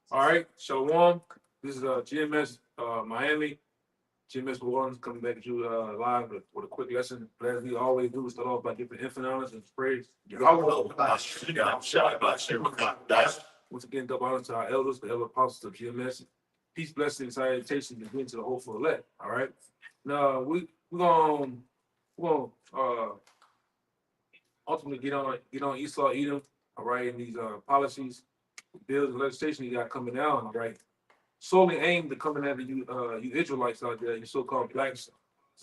All right, Shalawam. This is GMS Miami. GMS One's coming back at you live with a quick lesson. As we always do, we start off by giving infant honors and praise. Once again, double honors to our elders, the elder apostles of GMS. Peace, blessings, salutations, and to the hopeful elect. All right. Now we're gonna ultimately get on Esau Edom. All right, and these policies, bills, and legislation you got coming down. All right, solely aimed at coming after you, you Israelites out there, you so-called blacks,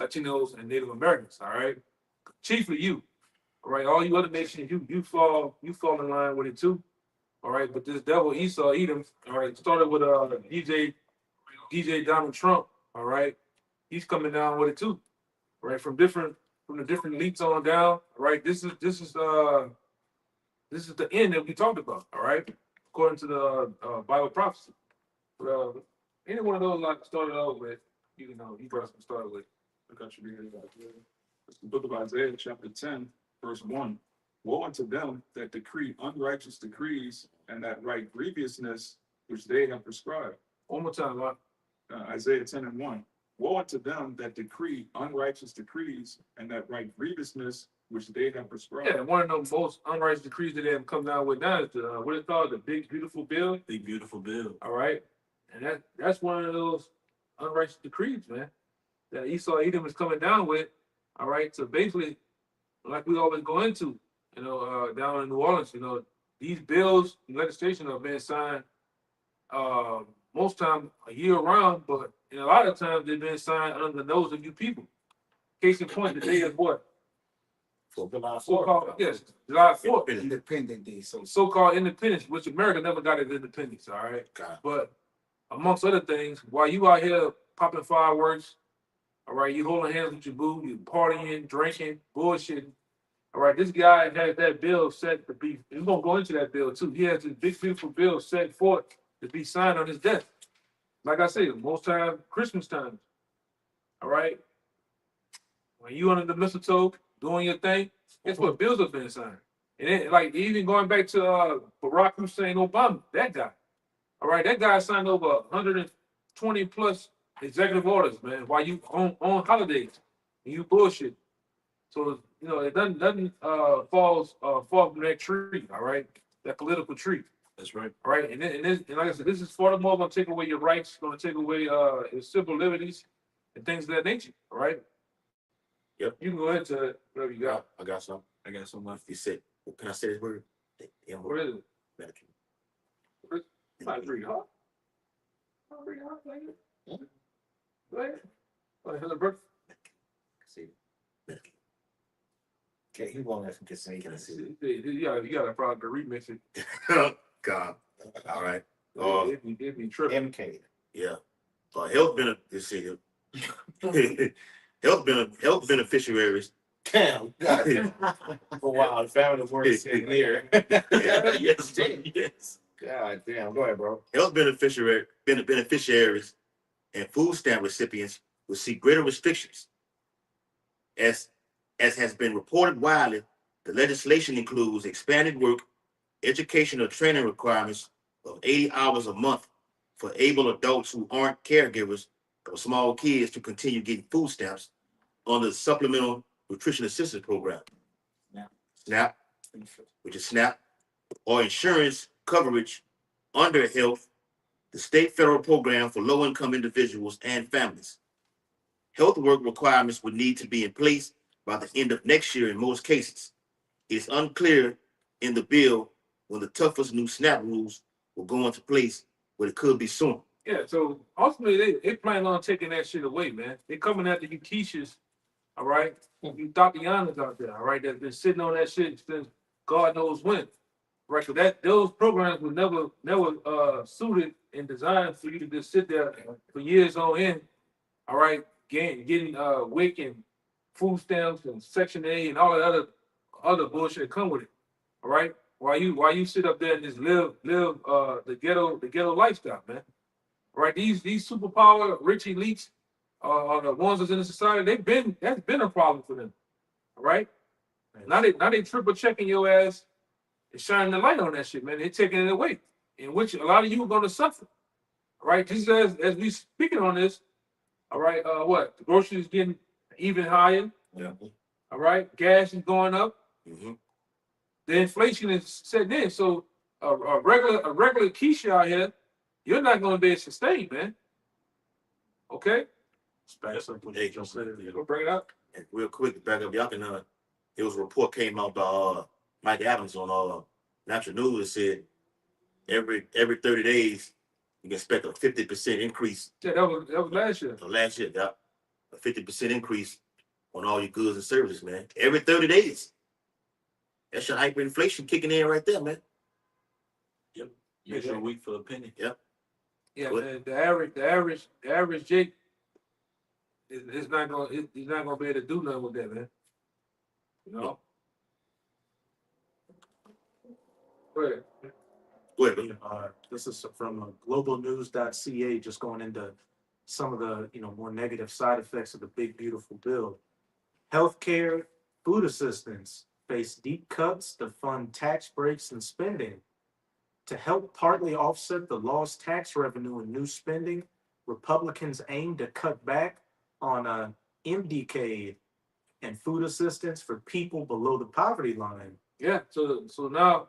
Latinos, and Native Americans. All right, chiefly you. All right, all you other nations, you fall in line with it too. All right, but this devil Esau Edom, all right, started with DJ Donald Trump. All right, he's coming down with it too. All right, from the different elites on down. All right, this is the end that we talked about. All right, according to the Bible prophecy. Well, any one of those like to start it out with, you guys can start with. I got you reading that. It's the book of Isaiah, chapter 10, verse 1. Woe unto them that decree unrighteous decrees and that write grievousness which they have prescribed. One more time, Mark. Isaiah 10 and 1. Woe unto them that decree unrighteous decrees and that write grievousness which they have prescribed. Yeah, one of the most unrighteous decrees that they have come down with now is the what it's called, the big beautiful bill. Big beautiful bill. All right, and that's one of those unrighteous decrees, man, that Esau Edom is coming down with. All right, so basically, like we always go into, down in New Orleans, these bills and legislation are being signed most time a year round, but in a lot of times they've been signed under the nose of you people. Case in point, the day is what? July 4th. So-called, yes, July 4th. Independent Day. So-called independence, which America never got its independence, all right? God. But amongst other things, while you out here popping fireworks, all right, you holding hands with your boo, you partying, drinking, bullshitting. All right, this guy has that bill set to be, we're going to go into that bill too. He has this big, beautiful bill set forth to be signed on his death. Like I said, most time, Christmas time. All right? When you under the mistletoe, doing your thing, guess what? Bills have been signed. And then, like, even going back to Barack Hussein Obama, that guy. All right, that guy signed over 120 plus executive orders, man, while you on holidays and you bullshit. So, it doesn't fall from that tree, all right? That political tree. That's right. All right, and like I said, this is furthermore going to take away your rights, going to take away your civil liberties and things of that nature. All right. Yep. You can go ahead to whatever you got. I got some. I got some left. You said, can I say this word? What is it? Medicaid. It's not really hard. Not really hard, like it. Go ahead. Hillenberg. See it. Okay, he won't let him just say, can I see it? You got a problem to remix it. God. All right. It'd be tripping. MK. Yeah. Health benefit. Health beneficiaries. Damn. Oh, wow. The family works in here. Yes. God damn. Go ahead, bro. Health beneficiaries and food stamp recipients will see greater restrictions. As has been reported widely, the legislation includes expanded work, educational training requirements of 80 hours a month for able adults who aren't caregivers of small kids to continue getting food stamps under the Supplemental Nutrition Assistance Program. SNAP, which is SNAP, or insurance coverage under health, the state federal program for low-income individuals and families. Health work requirements would need to be in place by the end of next year in most cases. It's unclear in the bill when the toughest new SNAP rules will go into place, but it could be soon. Yeah, so ultimately they plan on taking that shit away, man. They coming after you Keishas, all right? You Tatianas out there, all right, that's been sitting on that shit since God knows when. Right, so those programs were never suited and designed for you to just sit there for years on end, all right, getting WIC and food stamps and Section A and all that other bullshit that come with it. All right. While you sit up there and just live the ghetto lifestyle, man. All right. These superpower rich elites are the ones that's in the society. That's been a problem for them. All right. Now they triple checking your ass and shining the light on that shit, man. They're taking it away. in which a lot of you are going to suffer. All right, just as we speaking on this, all right, what? The groceries getting even higher. Yeah. All right, gas is going up. Mm-hmm. The inflation is setting in. So a regular Keisha out here, you're not going to be able to sustain, man. Okay? Hey, Go bring it up. and real quick, to back up, y'all can, there was a report came out by Mike Adams on Natural News that said every 30 days you can expect a 50% increase. Yeah, that was last year. Last year, yeah, a 50% increase on all your goods and services, man. Every 30 days. That's your hyperinflation kicking in right there, man. Yep. Use your week for a penny. Yep. Yeah, What? man. The average Jake is not gonna he's not gonna be able to do nothing with that, man. You know. Go ahead. Go ahead, man. This is from globalnews.ca, just going into some of the more negative side effects of the big beautiful bill. Healthcare, food assistance face deep cuts to fund tax breaks and spending. To help partly offset the lost tax revenue and new spending, Republicans aim to cut back on MDK and food assistance for people below the poverty line. Yeah. So now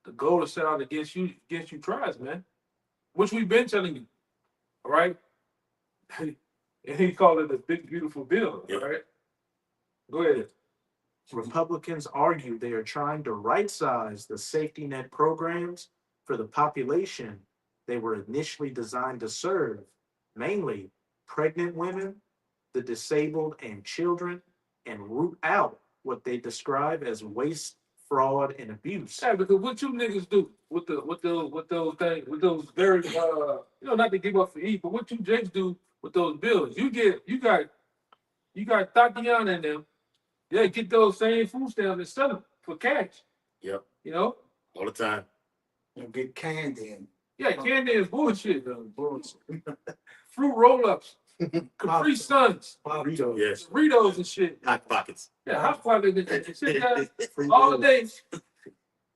the goal is set out against you tribes, man. Which we've been telling you. All right. And he called it a big beautiful bill. Yeah. All right. Go ahead. Republicans argue they are trying to right-size the safety net programs for the population they were initially designed to serve, mainly pregnant women, the disabled, and children, and root out what they describe as waste, fraud, and abuse. Yeah, because what you niggas do with those things, with those very not to give up for eat, but what you jakes do with those bills, you got Tatiana in them. Yeah, get those same food stamps and sell them for cash. Yep. You know? All the time. Get candy and Yeah, candy is bullshit. Fruit roll-ups, Capri Suns, Yes. Doritos and shit. Hot pockets. Yeah, hot pocket and shit down all the days.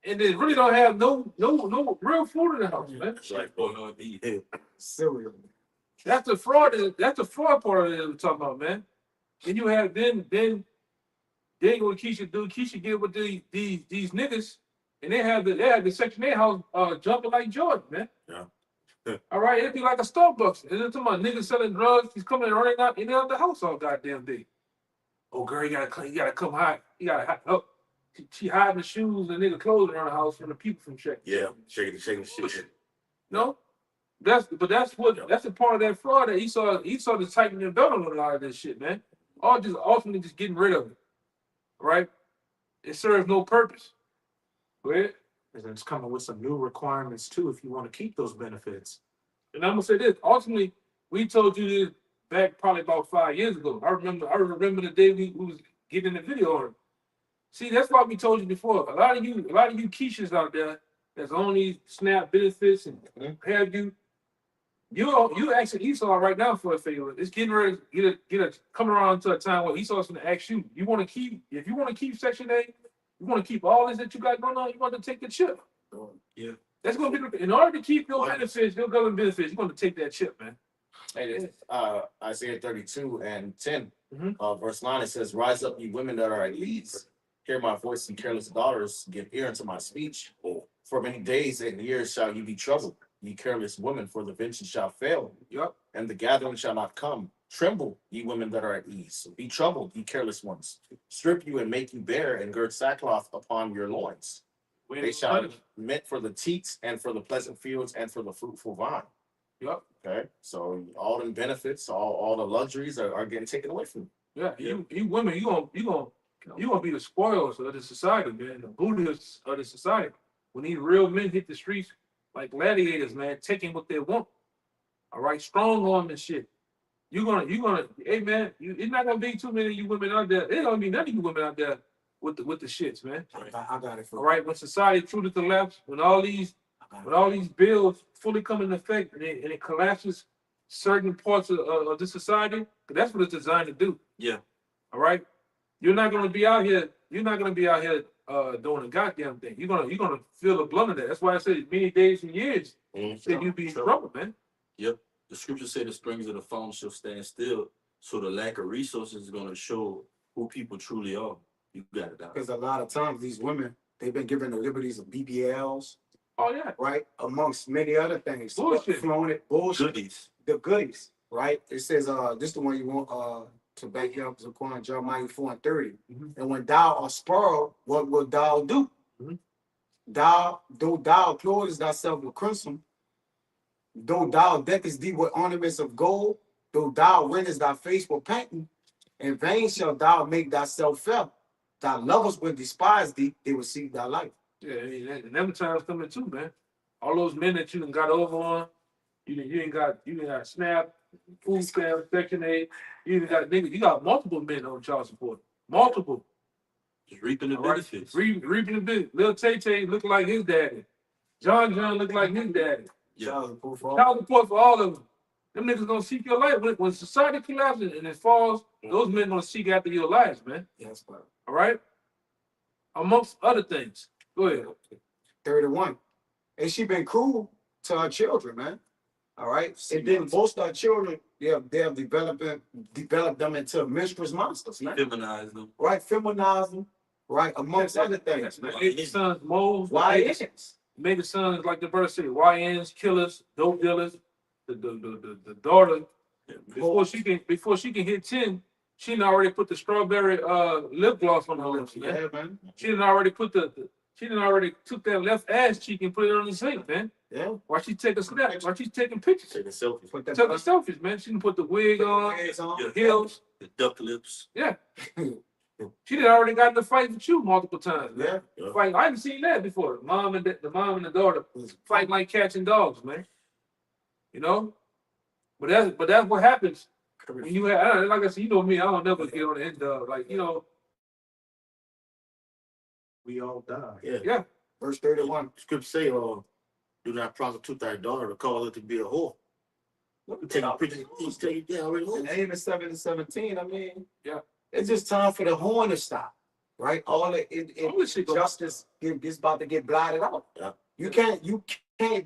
And they really don't have no real food in the house, man. That's right, boy. cereal. That's the fraud. That's the fraud part of it we're talking about, man. And you have then what Keisha do. Keisha get with these niggas, and they have the section A house jumping like Jordan, man. Yeah. All right, it'd be like a Starbucks. And then to my niggas selling drugs, he's coming and running out in and out the house all goddamn day. Oh girl, you gotta come hide. You gotta hide. Oh, she hiding the shoes and nigga clothes around the house from the people from checking. Yeah. Shaking the shit. No, that's a part of that fraud that he saw the tightening the belt on a lot of this shit, man. All just ultimately just getting rid of it. Right? It serves no purpose. Go ahead. And it's coming with some new requirements too if you want to keep those benefits. And I'm gonna say this. Ultimately, we told you this back probably about 5 years ago. I remember the day we was getting the video on it. See, that's why we told you before. A lot of you Keishas out there that's on these SNAP benefits and have you asking Esau right now for a favor. It's getting ready to coming around to a time where Esau's gonna ask you. If you want to keep Section A, you want to keep all this that you got going on, you want to take the chip. Yeah. That's gonna be in order to keep your benefits, your government benefits, you're gonna take that chip, man. Hey, this, Isaiah 32 and 10, Mhm. verse 9, it says, "Rise up, ye women that are at ease. Hear my voice, ye careless daughters. Give ear unto my speech. For many days and years shall ye be troubled, ye careless women, for the vengeance shall fail, Yup. and the gathering shall not come. Tremble, ye women that are at ease. Be troubled, ye careless ones. Strip you and make you bare, and gird sackcloth upon your loins. They shall be meant for the teats and for the pleasant fields and for the fruitful vine." Yup. Okay, so all the benefits, all the luxuries are getting taken away from you. Yeah. You women, you gonna be the spoils of the society, man. The booties of the society. When these real men hit the streets like gladiators, man, taking what they want. All right, strong arm and shit. You're gonna, hey man, it's not gonna be too many of you women out there. There's gonna be none of you women out there with the shits, man. I got it for All right, when society truly collapses, when all these bills fully come into effect and it collapses certain parts of the society, 'cause that's what it's designed to do. Yeah. All right, you're not gonna be out here doing a goddamn thing. You're gonna feel the blunt of that. That's why I said many days and years that you be in trouble, man. Yep. The scripture say the springs of the fountain shall stand still. So the lack of resources is going to show who people truly are. You got it out. Because a lot of times these women, they've been given the liberties of BBLs, Oh yeah. right? Amongst many other things. Bullshit. Bullshit. Goodies. The goodies, right? It says, this the one you want to back you up, according to Jeremiah 4:30. And when thou art spoiled, what will thou do? Though thou clothes thyself with crimson, though thou deckest thee with ornaments of gold, though thou rendest thy face with painting, in vain shalt thou make thyself felt. Thy lovers will despise thee, they will seek thy life. Yeah, and them times coming too, man. All those men that you done got over on, you ain't got SNAP, food stamp, Section 8. You got multiple men on child support. Multiple. Just reaping the All right? benefits. Reaping the benefits. Lil Tay look like his daddy. John look like his daddy. Yeah. Child support for all of them. Them niggas gonna seek your life. When society collapses and it falls, those men gonna seek after your lives, man. Yes, bro. All right? Amongst other things. Go ahead. 31. And she been cruel to her children, man. All right. And then most of our children, they have developed them into mistress monsters, man. Feminize them. Right, feminize them, right, amongst other things, man. Made the sons moles. Why is? Made the sons, like the verse said, YNs, killers, dope dealers. The daughter, before she can hit 10, she done already put the strawberry lip gloss on her lips, man. Yeah, man. She done already took that left ass cheek and put it on the sink, man. Yeah. While she take a snap, while she's taking pictures. Taking selfies. Put that Took the selfies, man. She done put the wig on, on. the heels. The duck lips. Yeah. She done already got in the fight with you multiple times, man. Yeah. Fight. I haven't seen that before. The mom and the daughter fighting like cats and dogs, man. You know? But that's what happens when you have, like I said, you know me, I don't never get on the end of, like, you know. We all die. Yeah. Verse 31. Scripture say, do not prostitute thy daughter or cause her to be a whore. Take a picture. Yeah, already. And aim at 7 and 17, I mean, Yeah. it's just time for the horn to stop, right? All the injustice is about to get blotted out. Yeah. You can't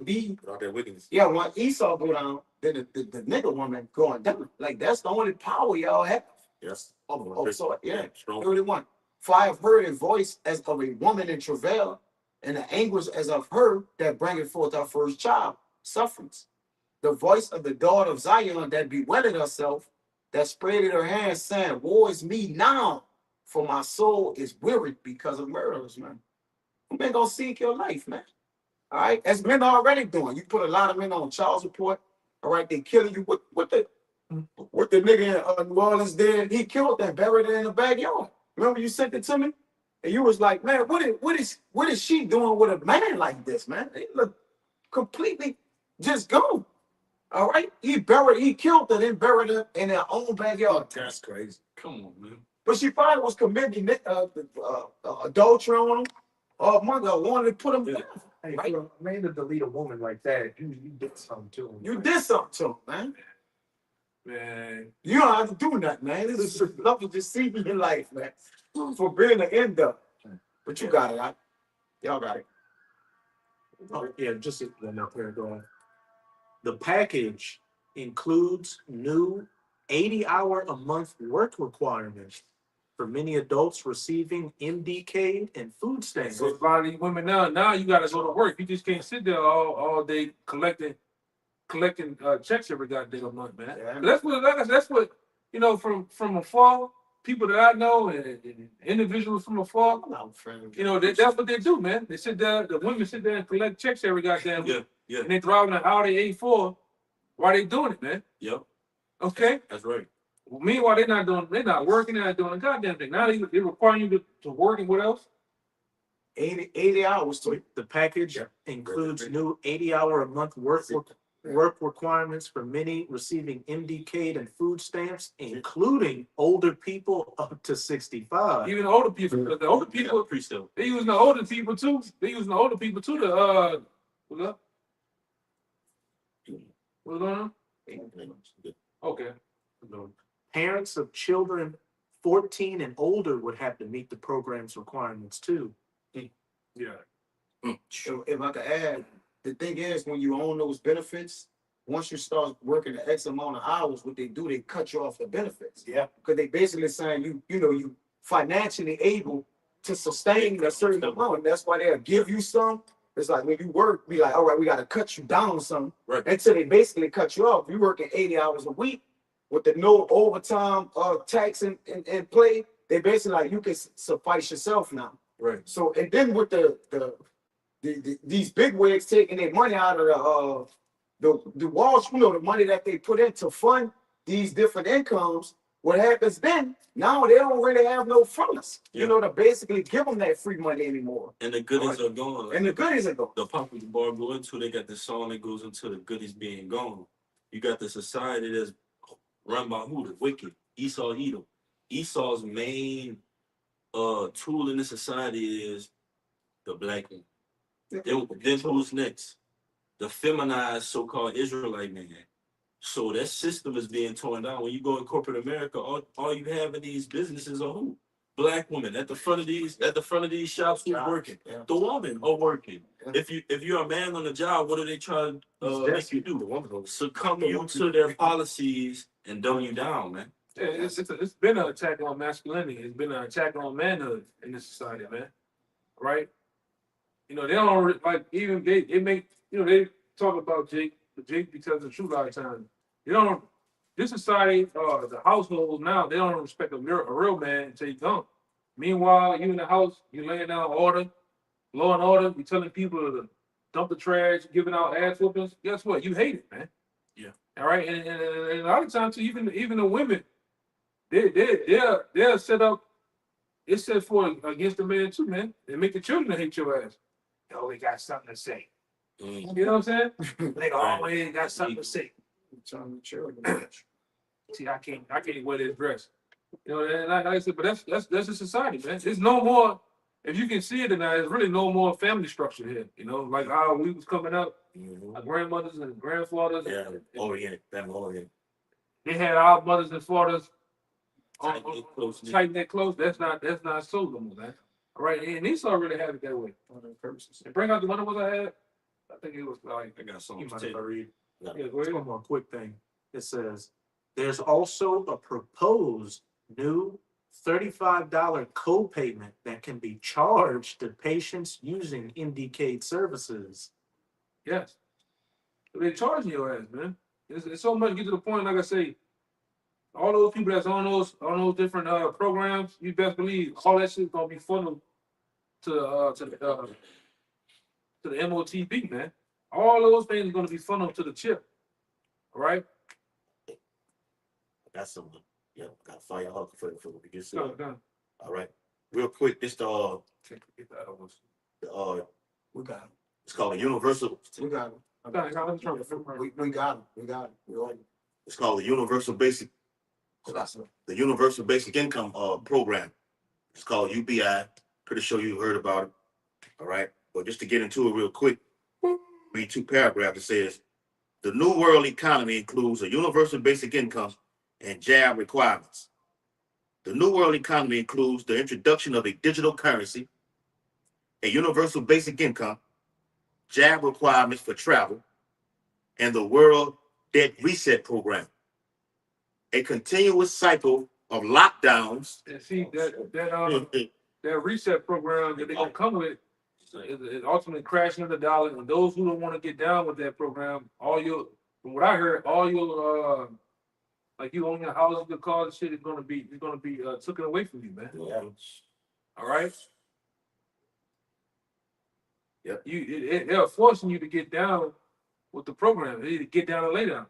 be, Without that wickedness. yeah, when Esau go down, then the nigga woman going down. Like, that's the only power y'all have. Yes. So, yeah. Strong. 31. For I have heard a voice as of a woman in travail, and the anguish as of her that bringeth forth our first child, sufferings. The voice of the daughter of Zion that bewailed herself, that spreaded her hands, saying, woe is me now, for my soul is wearied because of murderers, man. Men gonna seek your life, man. All right, as men are already doing. You put a lot of men on child support. All right, they killing you. What the nigga in New Orleans did? He killed them, buried it in the backyard. Remember you sent it to me, and you was like, man, what is she doing with a man like this, man? He look completely just gone. All right, he killed her, then buried her in their own backyard. That's crazy. Come on, man. But she probably was committing adultery on him. Or mother wanted to put him down. Hey, Right. for a man to delete a woman like that, you did something to him. You did something to him, man. Man. You don't have to do nothing, man. This is love to just see me in life, man. For being the end up. But you got it, right? Y'all got it. Oh, yeah, just one more paragraph. The package includes new 80-hour-a-month work requirements for many adults receiving MDK and food stamps. So a lot of these women now you gotta go to work. You just can't sit there all day collecting checks every goddamn month, man. Yeah. That's what you know from afar. People that I know and individuals from afar, you know, that's what they do, man. They sit there. The women sit there and collect checks every goddamn week. Yeah. And they driving an Audi A4 while they doing it, man. Yep. Okay. That's right. Well, meanwhile, they're not working, they're not doing a goddamn thing. Now they require you to work, and what else? 80 hours to The package includes new 80-hour-a-month work requirements for many receiving MDK and food stamps, including older people up to 65. Even the older people, because the older people, Pre-sale. they using the older people too. To what's up? What's going on? Okay. Parents of children 14 and older would have to meet the program's requirements too. Yeah. If I could add, the thing is, when you own those benefits, once you start working the X amount of hours, what they do, they cut you off the benefits. Yeah. Because they basically saying you financially able to sustain a certain amount. That's why they'll give you some. It's like when you work, be like, all right, we got to cut you down some. Right. Until they basically cut you off. You working 80 hours a week with the no overtime tax in play. They basically like you can suffice yourself now. Right. So and then with these big wigs taking their money out of the walls, the money that they put in to fund these different incomes. What happens then? Now they don't really have no funds, Yeah. to basically give them that free money anymore. And the goodies are gone. Like, And the goodies are gone. the popular bar go into, they got the song that goes into the goodies being gone. You got the society that's run by who? The wicked. Esau Edom. Esau's main tool in the society is the black man. Then who's next? The feminized so-called Israelite man. So that system is being torn down. When you go in corporate America, all you have in these businesses are who? Black women at the front of these shops. Who's working? Yeah. The women are working. Yeah. If you're a man on the job, what are they trying to make you do? The woman goes, Succumb you to their policies and dumb you down, man. Yeah, it's been an attack on masculinity. It's been an attack on manhood in this society, man. Right? They don't like even they make they talk about Jake, but Jake tells the truth a lot of times. This society, the households now, they don't respect a real man until you don't. Meanwhile, you in the house, you laying down order, law and order, you telling people to dump the trash, giving out ass whoopings. Guess what? You hate it, man. Yeah. All right, and a lot of times too, even the women, they're set up. It's set for against the man too, man. They make the children hate your ass. Yo, we got something to say. Mm. You know what I'm saying? They always got something to say. See, I can't wear this dress. And like I said, but that's a society, man. There's no more. If you can see it tonight, there's really no more family structure here. Like how we was coming up, our grandmothers and grandfathers. Yeah, oriented, family oriented. They had our mothers and fathers Tight-knit, close-knit. tight-knit close. That's not so no more, man. All right, and Esau really have it that way. And bring out the one was I had. I think it was like I got you something to mind tell if I you. read? yeah, go Just ahead. one more quick thing. It says, there's also a proposed new $35 co-payment that can be charged to patients using Indicaid services. Yes. They charging your ass, man. It's so much get to the point, like I say, all those people that's on those different programs, you best believe all that shit's gonna be funneled to the MOTB, man. All those things are gonna be funneled to the chip. All right? Got some, got fire hawk for what we just said. Go. All right, real quick, this Can't forget that almost. We got him. it's called a universal. We got him. We got him. We got him. We got him. We got him. It's called the universal basic. The universal basic income program. It's called UBI. Pretty sure you heard about it. All right, but just to get into it real quick, read 2 paragraphs. It says the new world economy includes a universal basic income and job requirements. The new world economy includes the introduction of a digital currency, a universal basic income, job requirements for travel, and the world debt reset program. A continuous cycle of lockdowns. And see that reset program that they gonna come with is ultimately crashing the dollar. And those who don't want to get down with that program, from what I heard, all your like you own your house, your car, and shit is gonna be taken away from you, man. Yeah. All right. Yep. They're forcing you to get down with the program. They either get down or lay down.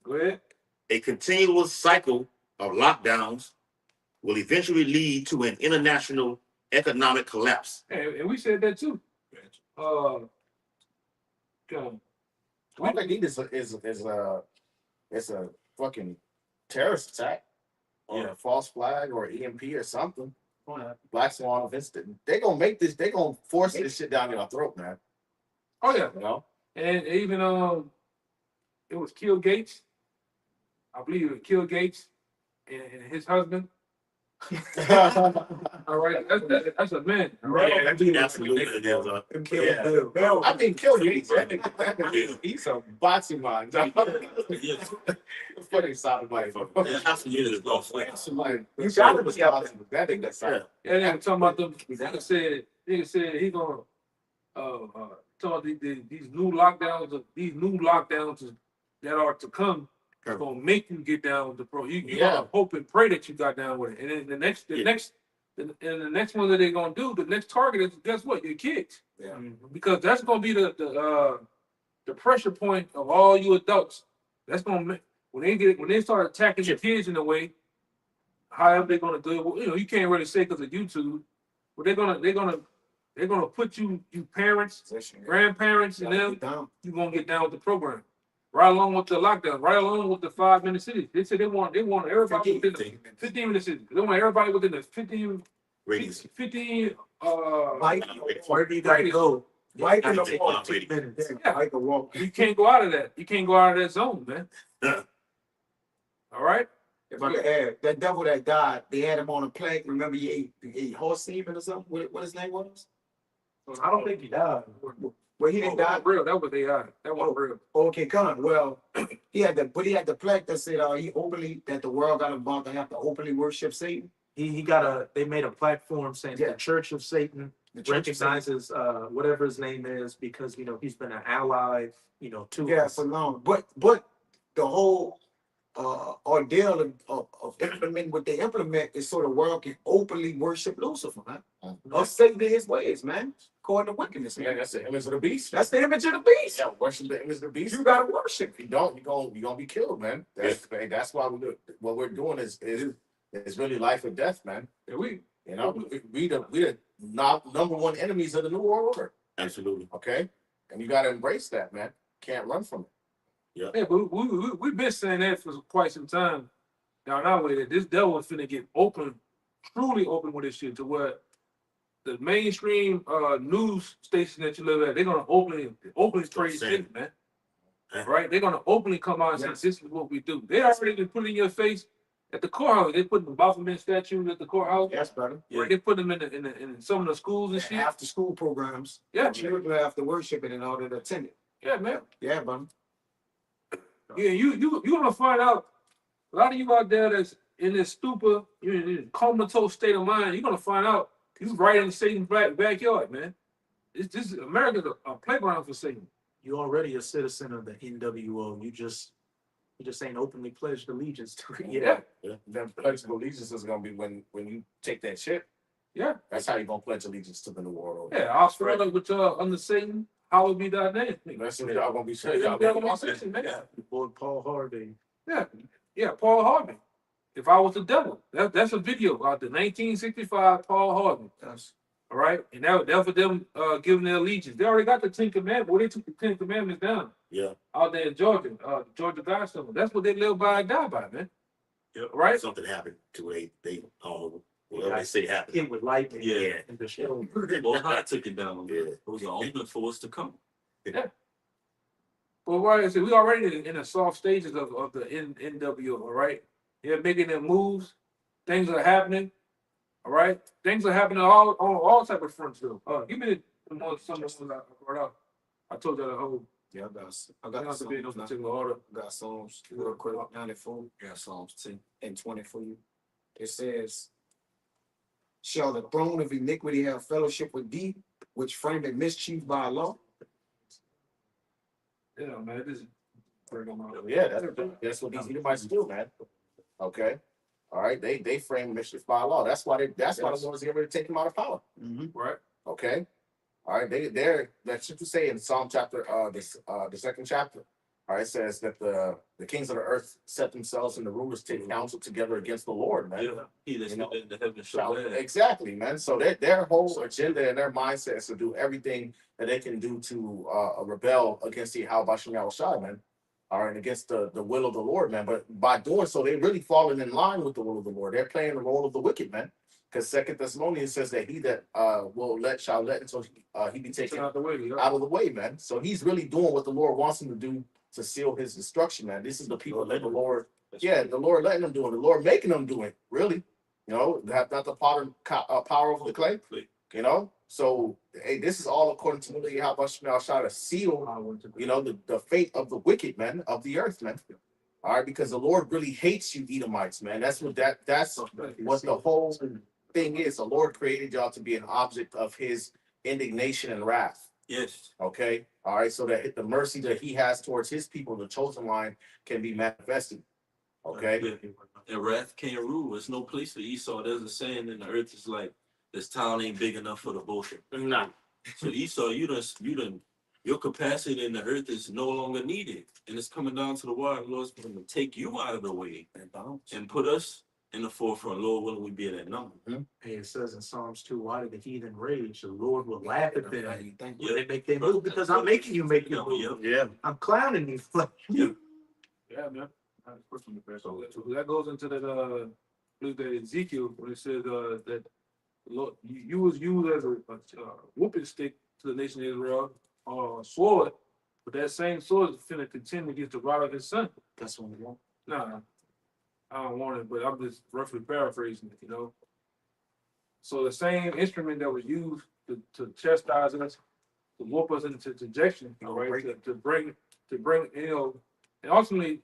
Go ahead. A continuous cycle of lockdowns will eventually lead to an international economic collapse. And we said that too. God. All they need is a fucking terrorist attack or a false flag or EMP or something. Black Swan events. They gonna make this. They gonna force this shit down your throat, man. Oh yeah. You know. And even it was Kill Gates. I believe it was Kill Gates and his husband. All right, that's a man. All right. Absolutely. Yeah. I mean, kill you. He's a boxing man. Funny sound like. Yeah, absolutely is no fun. You gotta be out that nigga sound. Yeah, they were talking about them. Nigga said he gonna talk these new lockdowns that are to come. Gonna make you get down with the pro. You gotta hope and pray that you got down with it. And then the next one that they're gonna do, the next target is, guess what? Your kids. Yeah. Because that's gonna be the pressure point of all you adults. That's gonna make when they start attacking your kids in a way, however they're gonna do it. Well, you can't really say because of YouTube, but they're gonna put you parents, grandparents, and them. You're gonna get down with the program. Right along with the lockdown, right along with the 5-minute cities. They said they want everybody within the 15-minute cities. They want everybody within the 15 Radius. 15 Wherever you gotta go. Right in I the take walk. my radius. Yeah, I can walk. you can't go out of that. You can't go out of that zone, man. All right? If I could add, that devil that died, they had him on a plague. Remember he ate horse semen or something? What his name was? I don't think he died. Well, he didn't die. Real. That was they had. That wasn't real. Okay, come. Well, he had the plaque that said that the world got about to have to openly worship Satan. They made a platform saying Yeah. the Church of Satan The Church of Satan. recognizes whatever his name is because he's been an ally to Yeah, us. for long. But the whole ordeal of implementing what they implement is so the world can openly worship Lucifer, man. Or Satan in his ways, man. According to wickedness, Yeah, man. that's the image of the beast. That's the image of the beast. Yeah, worship the image of the beast. You gotta worship. If you don't, you're gonna be killed, man. That's why we do what we're doing is really life or death, man. Yeah, we the number one enemies of the New World Order. Absolutely. Okay, and you gotta embrace that, man. Can't run from it. yeah, but we've been saying that for quite some time. Now way that this devil is finna get truly open with this shit to where the mainstream news station that you live at, they're gonna openly praise shit, man. Right? They're gonna openly come out and say, this is what we do. They already been put in your face at the courthouse. They put the Baphomet statues at the courthouse. Yes, brother. Right? They put them in some of the schools and shit. After school programs. Yeah. Children have to worship it in order to attend it. Yeah, man. Yeah, brother. Yeah, you gonna find out a lot of you out there that's in this stupor, you're in a comatose state of mind. You're gonna find out you right in Satan's backyard, man. This America's a playground for Satan. You're already a citizen of the NWO. You just ain't openly pledged allegiance to it yet. Yeah. The pledge of allegiance is gonna be when you take that shit. Yeah. That's how you're gonna pledge allegiance to the New World Order. Yeah, I'll spread up with y'all under Satan. Hallowed be thy name. That's what y'all gonna be Yeah, saying. y'all gonna be saying, man. Your boy Paul Harvey. Yeah, Paul Harvey. If I was the devil, that's a video out the 1965 Paul Harvey. Yes. All right, and that for them giving their allegiance. They already got the 10 Commandments. Well, they took the 10 Commandments down. Yeah. Out there in Georgia, Georgia Guidestone. That's what they live by and die by, man. Yep. Right? Something happened to where they whatever they say happened. Hit with lightning. Yeah. And the show. Well, I took it down. Yeah. It was an omen for what's to come. Well, right, I said we already in the soft stages of the NWO, all right? They're making their moves. Things are happening. All right? Things are happening on all type of fronts, though. Give me some of the ones I brought up. I told you the whole. Yeah, I got Not to be in no Psalms. particular order. Got Psalms real quick. 94. Yeah, Psalms 10. And 20 for you. It says, shall the throne of iniquity have fellowship with thee, which framed a mischief by law? Yeah, man, this is bring them out. Yeah, that's what these Edomites do, man. Okay. All right. They frame mischief by law. That's why the Lord's getting ready to take them out of power. Right? Okay. All right. They're that's what you say in Psalm chapter the second chapter. All right, it says that the kings of the earth set themselves and the rulers take counsel together against the Lord, man. Yeah, he that's You know, in the heaven shall live. Exactly, man. So their whole agenda and their mindset is to do everything that they can do to rebel against the YAHAWASHI, man. All right, against the will of the Lord, man. But by doing so, they really falling in line with the will of the Lord. They're playing the role of the wicked, man. Because 2 Thessalonians says that he that shall let until he be taken Out the way, out of the way, man. So he's really doing what the Lord wants him to do to seal his destruction, man. This is the people that the Lord, the Lord letting them do it, the Lord making them do it, really. You know, have not the power over the clay. You know, so hey, this is all according to the YAHAWASHI shot to seal, you know, the fate of the wicked men of the earth, man. All right, because the Lord really hates you, Edomites, man. That's what the whole thing is. The Lord created y'all to be an object of His indignation and wrath. Yes. Okay. All right. So that the mercy that He has towards His people, the chosen line, can be manifested. Okay. And wrath can't rule. There's no place for Esau. There's a saying in the earth is like, this town ain't big enough for the bullshit. Nah. So Esau, you done, your capacity in the earth is no longer needed. And it's coming down to the wire. The Lord's going to take you out of the way and put us in the forefront. Lord, will we be at that number? Hey, it says in Psalms 2, why did the heathen rage? The Lord will laugh at them. Yeah. They make their move because I'm making you make your move. Yeah. I'm clowning you. Yeah, man. So that goes into that that Ezekiel when it says that Lord, you was used as a whooping stick to the nation of Israel, sword, but that same sword is finna continue against the rod of his son. That's what we want. Nah, I don't want it, but I'm just roughly paraphrasing it, you know. So the same instrument that was used to chastise us, to whoop us into dejection, all right, to bring, you know, and ultimately,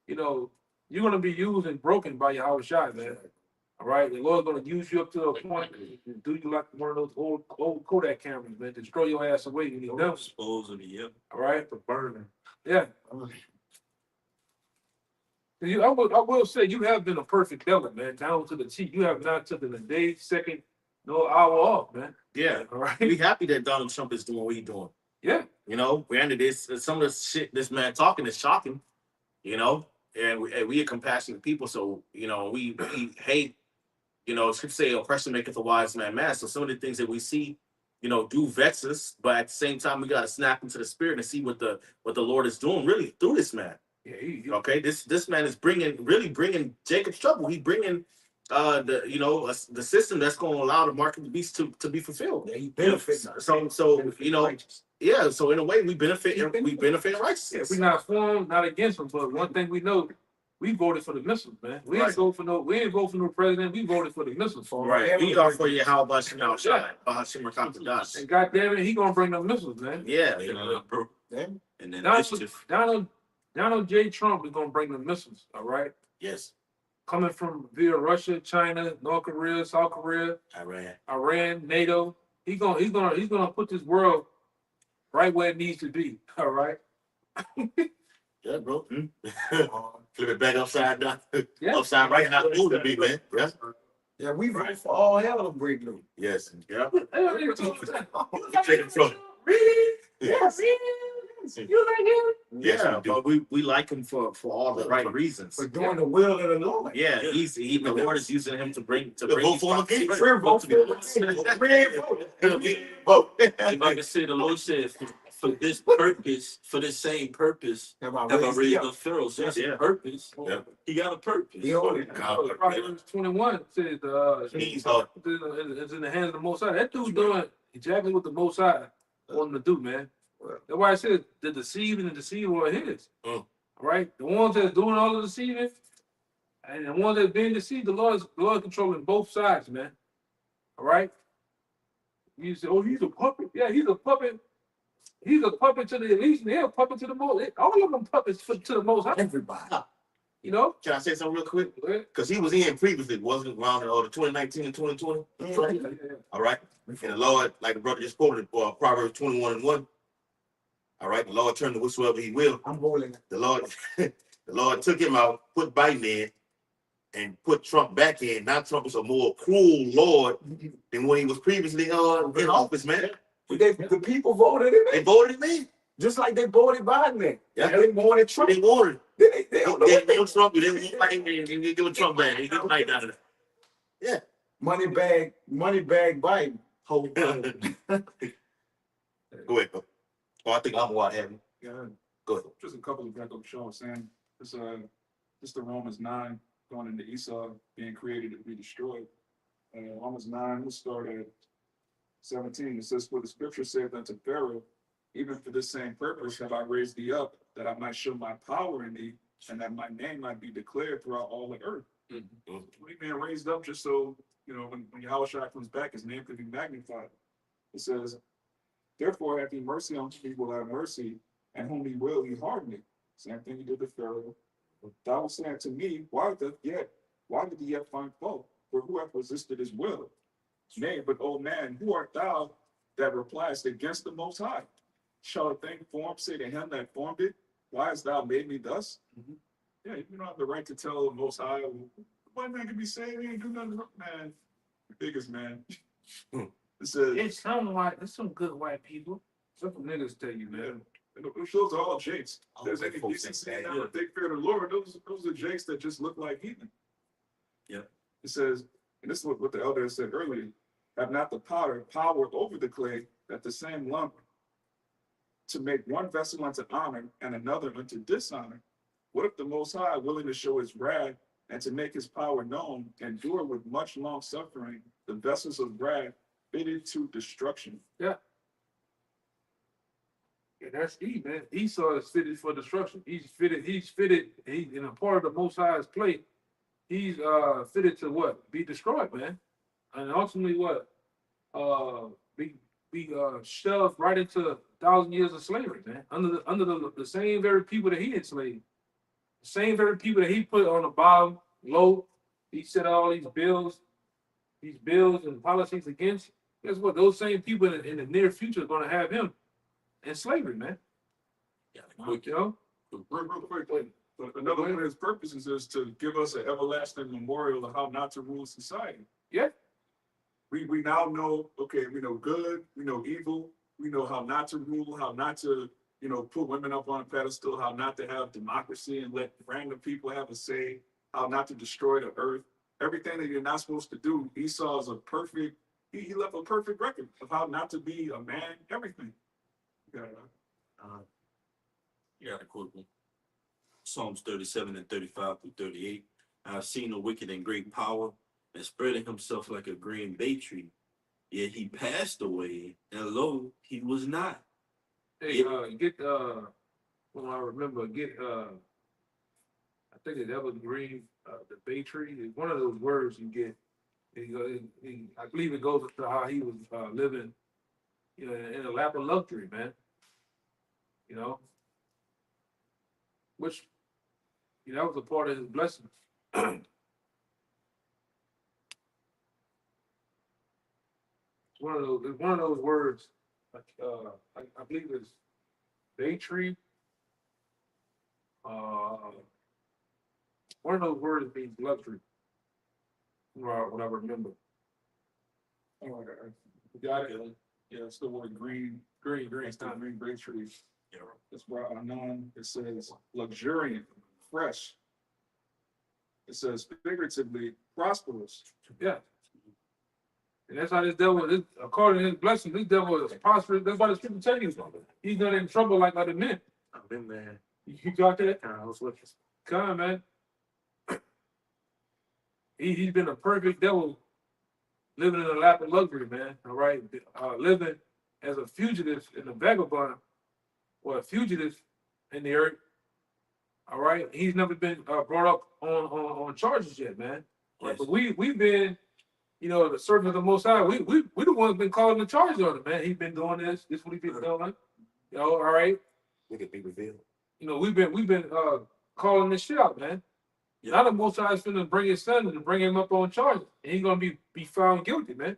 you know, you're gonna be used and broken by YAHAWASHI, man. All right, the Lord's gonna use you up to a point and do you like one of those old Kodak cameras, man, to throw your ass away when you're done. Supposedly, yep. All right, For burning. yeah. I will say you have been a perfect devil, man, down to the T. You have not taken a day, second, no hour off, man. Yeah. All right. We happy that Donald Trump is doing what he's doing. Yeah. You know, we're into this. Some of the shit this man talking is shocking. You know, and we are compassionate people, so you know we hate. You know, scripture say oppression maketh a wise man mad. So some of the things that we see, you know, do vex us, but at the same time we gotta snap into the spirit and see what the Lord is doing really through this man. Yeah. Okay, this man is really bringing Jacob's trouble. He's bringing the system that's going to allow the mark of the beast to be fulfilled. Yeah, he benefits. So you know, yeah. So in a way, we benefit in righteousness. Yeah, we're not for him, not against him, but one thing we know, we voted for the missiles, man. We didn't vote for no president. We voted for the missiles. Right. We are for YAHAWASHI now, bahasham. And goddamn it, he gonna bring them missiles, man. Yeah. Bro. Yeah. And then Donald J. Trump is gonna bring the missiles, all right? Yes. Coming from via Russia, China, North Korea, South Korea, Iran, NATO. He's gonna put this world right where it needs to be. All right. Yeah, bro. Flip it back upside down. Yeah. Upside right now. It would be, man. Yeah. Yeah, we vote for all hell to break loose. Yes. Yeah. Take it from. Really? Yes. You like him? Yeah, but we like him for all the right reasons. For doing the will of the Lord. Yeah, the Lord is using him to bring vote for him again. Vote. If I can say, the Lord said, for this purpose, for this same purpose, have I raised up Pharaoh. So that's a purpose. Yeah. He got a purpose. Proverbs 21 says it's in the hands of the Most High. That dude's doing exactly what the Most High want him to do, man. That's why I said the deceiving and deceiving are his. All right, the ones that's doing all the deceiving and the ones that's being deceived, the Lord controlling both sides, man. All right. You say, oh, he's a puppet. Yeah, he's a puppet. He's a puppet to the elite, and they're a puppet to the most. All of them puppets to the Most High. Everybody. You know. Can I say something real quick? Because he was in previously, wasn't around the 2019 and 2020. All right. And the Lord, like the brother just quoted, Proverbs 21:1. All right, the Lord turned to whatsoever he will. I'm rolling. The Lord took him out, put Biden in, and put Trump back in. Now Trump is a more cruel Lord than when he was previously in office, man. The people voted him in. They voted him in. Just like they voted Biden in. Yeah. They wanted Trump. They wanted. They don't know what They want Trump. They didn't want Biden. They give Trump back. They get Biden out of there. Yeah. Money bag Biden. Go ahead, bro. Oh, I think I'm what having. Yeah. Go ahead. Just a couple of backup shows saying this the Romans 9 going into Esau being created to be destroyed. Romans 9, we'll start at 17. It says, for the scripture saith unto Pharaoh, even for this same purpose have I raised thee up, that I might show my power in thee, and that my name might be declared throughout all the earth. He being raised up just so, you know, when YAHAWASHI comes back, his name could be magnified. It says, therefore, have he mercy on whom he will have mercy, and whom he will, he harden it. Same thing he did to Pharaoh. Thou was saying to me, why did he yet find fault? For who hath resisted his will? Nay, but O man, who art thou that repliest against the Most High? Shall a thing formed say to him that formed it, why hast thou made me thus? Yeah, you don't have the right to tell the Most High, white man can be saved, he ain't do nothing wrong, man. The biggest man. It says, It's some good white people. Some niggas tell you, man. those are all jakes. There's any decency in them, if they fear the Lord, those are jakes that just look like heathen. Yeah. It says, and this is what the elder said earlier, have not the power over the clay, that the same lump to make one vessel unto honor and another unto dishonor. What if the Most High, willing to show his wrath and to make his power known, endure with much long suffering the vessels of wrath fitted to destruction? Yeah, that's man. Esau is fitted for destruction. He's fitted, he in a part of the Most High's plate. He's fitted to what? Be destroyed, man. And ultimately what? Be shoved right into 1,000 years of slavery, man. Under the same very people that he enslaved. The same very people that he put on the bottom, low. He set all these bills and policies against. Guess what? Those same people in the near future are gonna have him in slavery, man. Yeah, You know? Real quick, but another one of his purposes is to give us an everlasting memorial of how not to rule society. Yeah. We now know, okay, we know good, we know evil, we know how not to rule, how not to, you know, put women up on a pedestal, how not to have democracy and let random people have a say, how not to destroy the earth. Everything that you're not supposed to do, Esau is he left a perfect record of how not to be a man, everything. Yeah. You got a quote me. Psalms 37 and 35 through 38. I have seen the wicked in great power and spreading himself like a green bay tree. Yet he passed away, and lo, he was not. Hey, well, I remember, I think it's evergreen, the bay tree. It's one of those words you get. I believe it goes to how he was living, you know, in a lap of luxury, man. You know, which, you know, that was a part of his blessing. It's one of those words. Like, I believe it's bay tree. One of those words means luxury. What I remember. Oh, you got it. Yeah, it's the word green. Green. It's the green bay trees. Yeah. That's why Anon, it says luxuriant, fresh. It says figuratively prosperous. Yeah. And that's how this devil is, according to his blessing, this devil is prosperous. That's why the scripture tells you he's not in trouble like other men. I've been there. You got that? I was with you. Come on, man. He's been a perfect devil living in a lap of luxury, man. All right. Living as a fugitive and a vagabond or a fugitive in the earth. All right. He's never been brought up on charges yet, man. Right? But we've been, you know, the servant of the Most High. We the ones been calling the charges on him, man. He's been doing this. This is what he's been doing. You know, all right. We could be revealed. You know, we've been calling this shit out, man. Now the Most High is finna bring his son and bring him up on charges, and he's gonna be found guilty, man.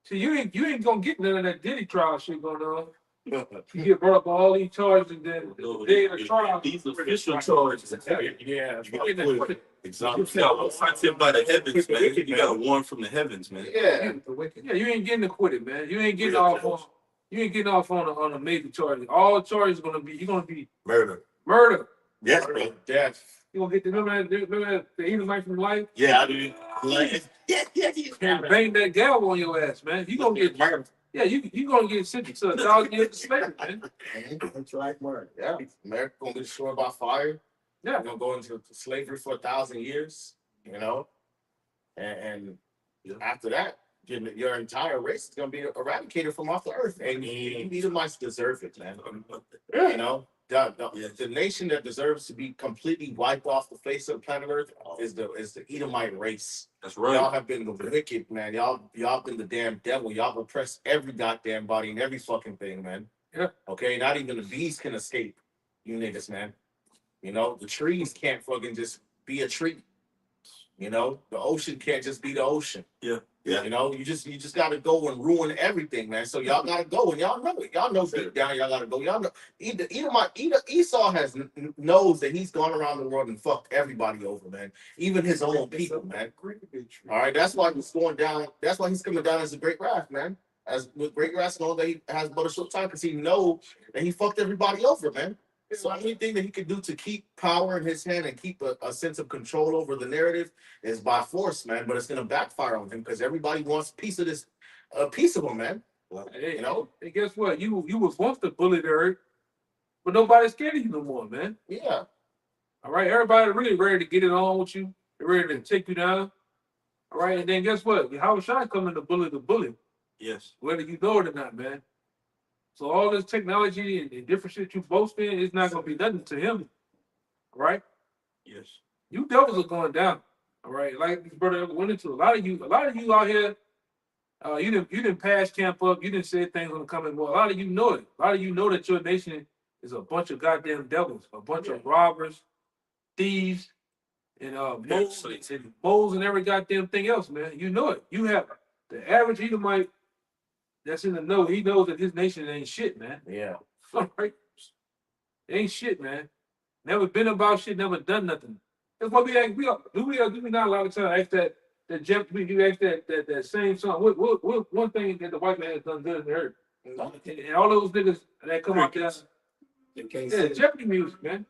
See, you ain't gonna get none of that Diddy trial shit going on. You get brought up on all these charges, and then the day of the trial, These official charges. yeah, Exactly. I'm sent by the heavens, man. You got a warrant from the heavens, man. yeah, you ain't getting acquitted, man. You ain't getting off on a major charge. All charges you're gonna be Murder. Yes, bro. Death. You gonna get remember the Edomite from life? Yeah, I do. Yeah. And bang that gavel on your ass, man. You gonna get murder. Yeah, you gonna get sentenced to 1,000 years of slavery, man. That's right, word. Yeah, America gonna be destroyed by fire. Yeah, We're gonna go into slavery for 1,000 years, you know, and after that, your entire race is gonna be eradicated from off the earth, and you Edomites deserve it, man. You know, The nation that deserves to be completely wiped off the face of planet Earth is the Edomite race. That's Y'all right. have been the wicked, man. Y'all been the damn devil. Y'all oppress every goddamn body and every fucking thing, man. Yeah. Okay, not even the bees can escape you niggas, man. You know, the trees can't fucking just be a tree. You know, the ocean can't just be the ocean. Yeah. Yeah. You know, you just gotta go and ruin everything, man. So y'all gotta go, and y'all know it. Y'all know deep down, y'all gotta go. Y'all know either Esau knows that he's gone around the world and fucked everybody over, man. Even his own people, man. All right, that's why he's going down. That's why he's coming down as a great wrath, man. As with great wrath, know that he has but a short time because he know that he fucked everybody over, man. So anything that he could do to keep power in his hand and keep a sense of control over the narrative is by force, man. But it's gonna backfire on him because everybody wants a piece of this, a piece of him, man. Hey, You know? and guess what? You was once the bully to earth, but nobody's scared of you no more, man. Yeah. All right, everybody really ready to get it on with you. They're ready to take you down. All right, and then guess what? YAHAWASHI coming to bully the bully, Yes. whether you know it or not, man. So all this technology and different shit you boasting is not gonna be nothing to him. All right? Yes. You devils are going down. All right, like this brother went into a lot of you out here. You didn't pass camp up. You didn't say things on the coming more. A lot of you know it. A lot of you know that your nation is a bunch of goddamn devils, a bunch of robbers, thieves, and moles and every goddamn thing else, man. You know it. You have the average Edomite that's in the know. He knows that his nation ain't shit, man. Yeah. All right, ain't shit, man. Never been about shit. Never done nothing. That's what we ask. Do we not a lot of time ask that Jeff? You ask that same song. What one thing that the white man has done good in the earth? And all those niggas that come out there, yeah, Jeopardy music, man.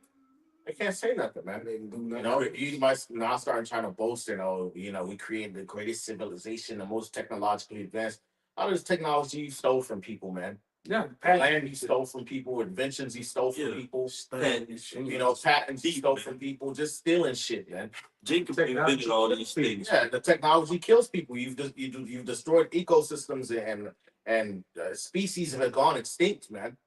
They can't say nothing, man. They can do nothing. You know, you might now start trying to boast and we created the greatest civilization, the most technologically advanced. All this technology you stole from people, man. Yeah, land you stole from people, inventions you stole from people, patents you stole from people, just stealing shit, man. Jacob invented all these things. Yeah, the technology kills people. You've destroyed ecosystems and species that have gone extinct, man.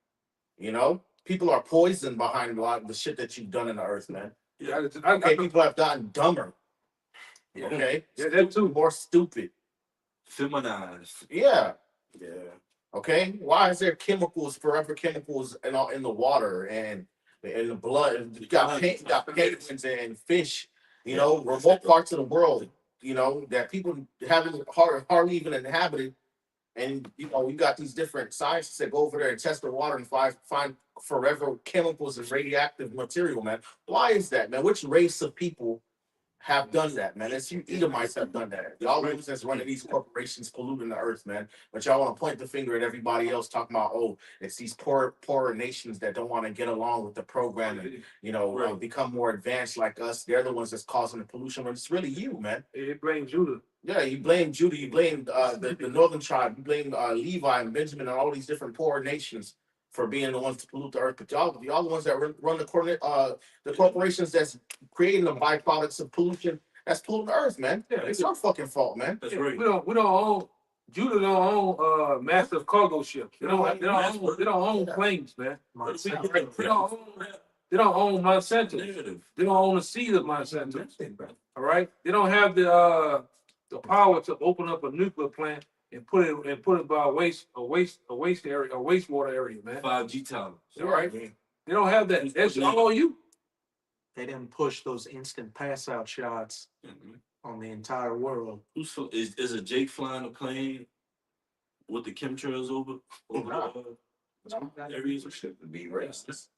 You know, people are poisoned behind a lot of the shit that you've done in the earth, man. Yeah, people have gotten dumber. Yeah. Okay, yeah, that too. More stupid, Feminized. Yeah. Okay, why is there forever chemicals in the water and in the blood? You got penguins and fish, remote parts of the world, that people haven't hardly even inhabited. And you got these different scientists that go over there and test the water and find forever chemicals and radioactive material, man. Why is that, man? Which race of people have done that, man? It's you Edomites have done that. Y'all that's running these corporations polluting the earth, man. But y'all want to point the finger at everybody else, talking about, it's these poorer nations that don't want to get along with the program and become more advanced like us. They're the ones that's causing the pollution. But it's really you, man. It blames Judah. Yeah, you blame Judah, you blame the northern tribe, you blame Levi and Benjamin and all these different poor nations for being the ones to pollute the earth. But y'all the ones that run the corporations that's creating the byproducts of pollution that's polluting the earth, man. Yeah, it's our fucking fault, man. That's right. We don't own. Judah don't own massive cargo ships. They don't own planes, man. They don't own Monsanto. They don't own the seed of Monsanto. All right. They don't have the power to open up a nuclear plant and put it by a wastewater area, man. 5G towers. All right. They don't have that. That's all on you. They didn't push those instant pass out shots on the entire world. Is a Jake flying a plane with the chemtrails over areas of shit to be racist?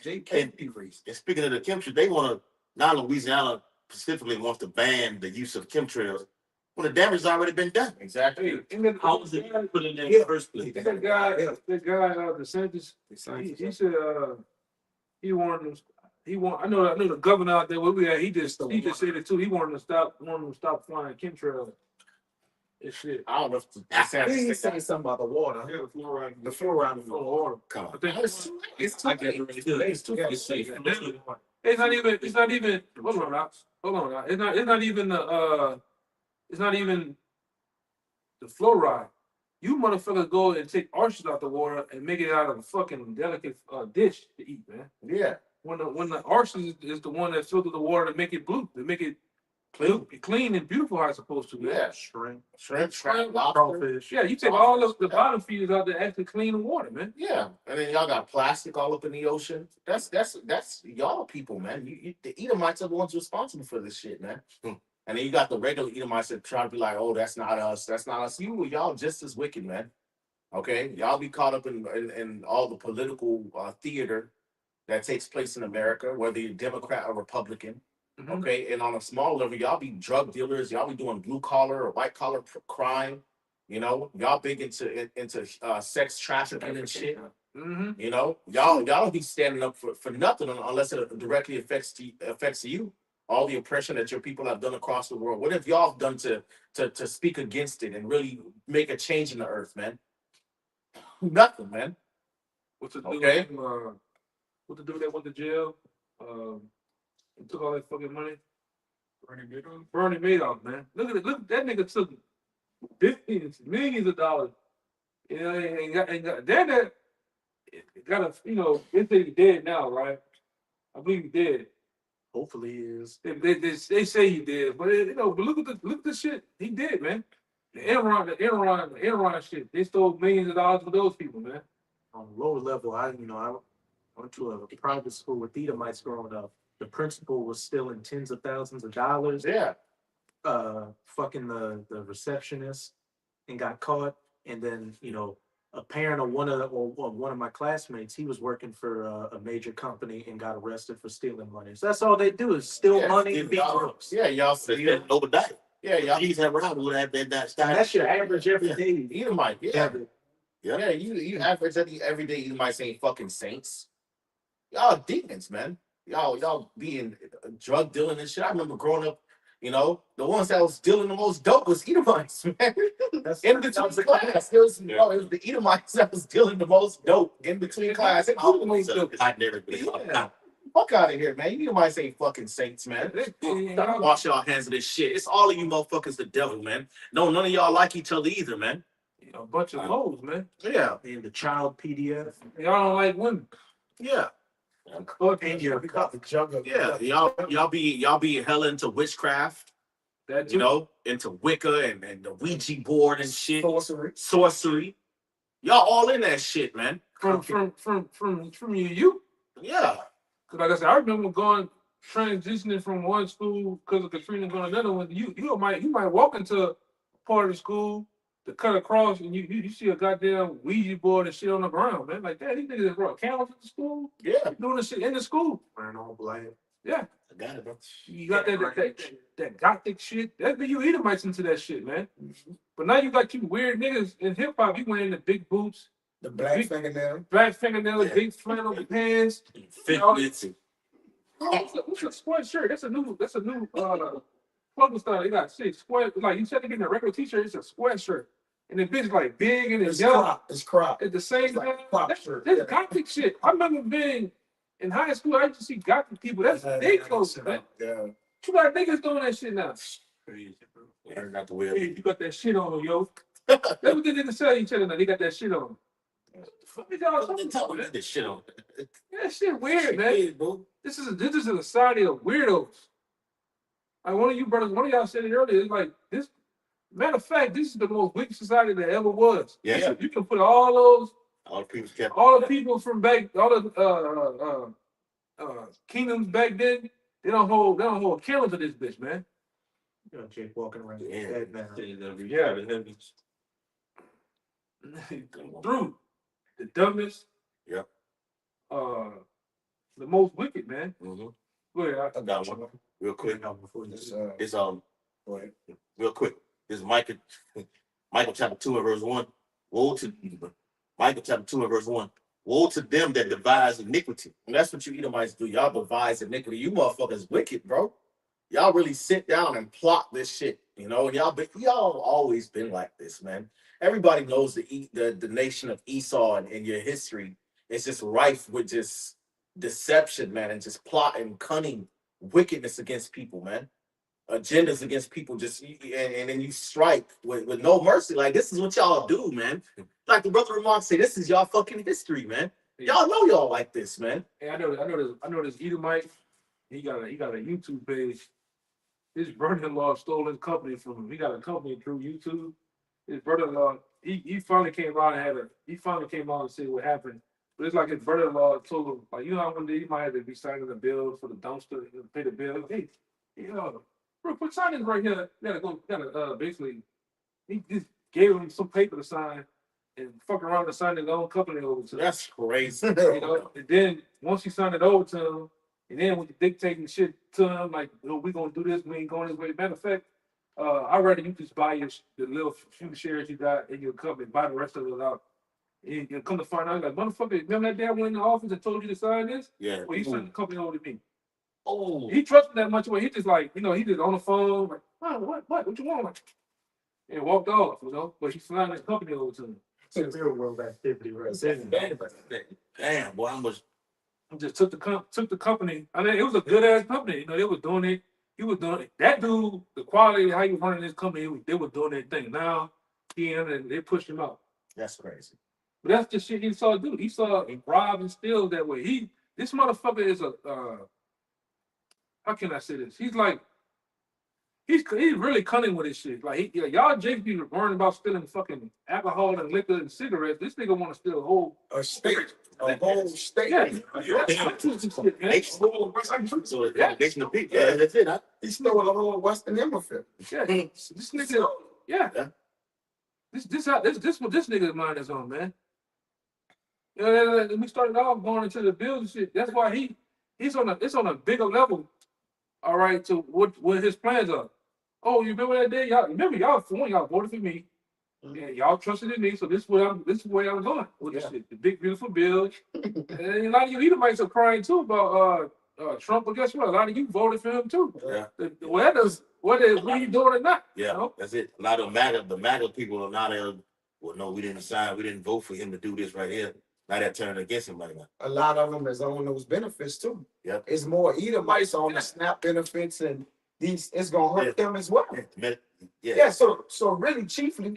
Jake can't be racist. And speaking of the chemtrails, they want to, now Louisiana specifically wants to ban the use of chemtrails when the damage has already been done. Exactly. How was it put in there in the first place? That guy, DeSantis, he said he wanted them. I know the governor out there where we at. He just said it too. He wanted them to stop flying chemtrails. And shit. I don't know if He said something about the water. Yeah, the fluoride. The fluoride in the water. Come on. It's too late. It's safe. It's not even. Hold on now. It's not even the fluoride. You motherfuckers go and take oysters out the water and make it out of a fucking delicate dish to eat, man. Yeah. When the oysters is the one that filters the water to make it blue, to make it clean and beautiful how it's supposed to, man. Yeah. Shrimp, lobster. Crawfish. Yeah, you take all of the bottom feeders out there actually clean the water, man. Yeah, and then y'all got plastic all up in the ocean. That's y'all people, man. The Edomites are the ones responsible for this shit, man. And then you got the regular Edomites that try to be like, oh, that's not us. That's not us. Y'all just as wicked, man. Okay, y'all be caught up in all the political theater that takes place in America, whether you're Democrat or Republican. Mm-hmm. Okay, and on a small level, y'all be drug dealers. Y'all be doing blue collar or white collar crime. You know, y'all big into sex trafficking and shit. Mm-hmm. You know, y'all don't be standing up for nothing unless it directly affects you. All the oppression that your people have done across the world. What have y'all done to speak against it and really make a change in the earth, man? Nothing, man. What's the dude? Okay. What the dude that went to jail? And took all that fucking money. Bernie Madoff, man. Look that nigga took millions of dollars. You know, and got that got a, you know, they say he's dead now, right? I believe he's dead. Hopefully he is. They say he did, but you know, but look at the shit he did, man. The Enron shit. They stole millions of dollars from those people, man. On a lower level, I went to a private school with Edomites growing up. The principal was stealing tens of thousands of dollars. Yeah. Fucking the receptionist and got caught. And then, you know, a parent of one of my classmates, he was working for a major company and got arrested for stealing money. So that's all they do is steal money and beat crooks. Yeah, y'all Yeah, overnight. Yeah, y'all. He's that round with that That's your average every day. Edomite. Yeah. Yeah. Yeah, you average every day Edomites ain't fucking saints. Y'all demons, man. Y'all being drug dealing and shit. I remember growing up, you know, the ones that was dealing the most dope was Edomites, man. In between class, it was the Edomites that was dealing the most dope in between class. I never been. Yeah. Fuck out of here, man. You Edomites ain't fucking saints, man. Wash y'all hands of this shit. It's all of you motherfuckers the devil, man. No, none of y'all like each other either, man. A bunch of hoes, man. Yeah. And the child PDF. Y'all don't like women. Yeah. And your Yeah, y'all be hella into witchcraft, That you know, into Wicca and the Ouija board and shit. Sorcery. Y'all all in that shit, man. from you. Yeah. Cause like I said, I remember transitioning from one school because of Katrina going to another one. You might walk into a part of the school to cut across and you see a goddamn Ouija board and shit on the ground, man. Like that, these niggas brought candles to the school. Yeah. Doing this shit in the school. wearing all black. Yeah. I got it, bro. You got that gothic shit. That you Edomites into that shit, man. But now you got you weird niggas in hip hop. You wearing the big boots, The black fingernail. fingernails, big flannel pants. Fitbits. What's a square shirt? That's a new clothing style. They got shit square. Like you said, to get a regular t-shirt. It's a square shirt, and the bitch like big and it's yellow. It's crop. At the same It's like time, crop shirt. that's gothic shit. I remember being in high school. I used to see gothic people. That's they clothes, man. Yeah. You got niggas doing that shit now. Crazy, bro. Learn not to wear. Hey, you got that shit on, yo. That's what they niggas tell each other now. They got that shit on. The fuck is y'all talking about? This shit on. That shit weird, man. This is a society of weirdos. Like one of you brothers, one of y'all said it earlier. It's like this. Matter of fact, this is the most wicked society that ever was. Yeah. You can put all those, All the people kept. all the people from back, all the kingdoms back then. They don't hold a candle to this bitch, man. You know, Jake walking around Yeah. dead now. Yeah, the heavens. Through the dumbest. Yep. The most wicked, man. Mm-hmm. Go ahead. I got one real quick. Before you It's real quick. This is Michael chapter 2 and verse 1. Woe to Michael chapter 2 and verse 1. Woe to them that devise iniquity. And that's what you Edomites do. Y'all devise iniquity. You motherfuckers wicked, bro. Y'all really sit down and plot this shit, you know. And y'all always been like this, man. Everybody knows the nation of Esau and your history is just rife with just deception, man, and just plot and cunning wickedness against people, man. agendas against people just and then you strike with no mercy. Like this is what y'all do, man. Like the brother remarks say, this is y'all fucking history, man. Y'all know y'all like this, man. Hey, I know this Edomite. He got a YouTube page. His brother-in-law stole his company from him. He got a company through YouTube. His brother-in-law, he finally came out and said what happened. But it's like his brother-in-law told him, like, you know, one day he might have to be signing the bill for the dumpster, pay the bill. Hey, bro, put sign this right here. Basically, he just gave him some paper to sign and fuck around and sign his own company over to him. That's crazy. And then once he signed it over to him, and then when you dictating shit to him, like, we gonna do this, we ain't going this way. Matter of fact, I'd rather you just buy the little few shares you got in your company, buy the rest of it out. And you come to find out, like, motherfucker, remember that day I went in the office and told you to sign this? Yeah. Well, he signed the company over to me. Oh, He trusted that much. Where he just like, he just on the phone, like, what you want? Like, and walked off, But he signed his company over to me. It's real world activity, right? Damn, boy, I was. Just took the company. I mean, it was a good ass company. They was doing it. He was doing it. That dude, the quality, how he was running his company, they were doing their thing. Now, and they pushed him out. that's crazy. But that's the shit he saw do. He saw rob and steal that way. This motherfucker is a how can I say this? He's like, he's really cunning with his shit. Like y'all Jake be worrying about stealing fucking alcohol and liquor and cigarettes. This nigga want to steal a whole state. A whole state. Yeah. Nation of people. Yeah, that's it. Huh? He stole the whole Western Hemisphere. Yeah. This nigga. Yeah. This what this nigga's mind is on, man. We started off going into the building shit. That's why it's on a bigger level. All right, to what his plans are. Oh, you remember that day? Y'all voted for me. Yeah, y'all trusted in me, so this is where I'm going with this shit. The big beautiful bill. And a lot of you Edomites are crying too about Trump, but guess what? A lot of you voted for him too. Yeah. Whether you doing or not. Yeah, that's it. A lot of the MAGA people are not well, no, we didn't vote for him to do this right here. Now they're turning against him right now. A lot of them is on those benefits too. Yep. It's more Edomites on the SNAP benefits, and it's gonna hurt them as well. Yeah. So really, chiefly,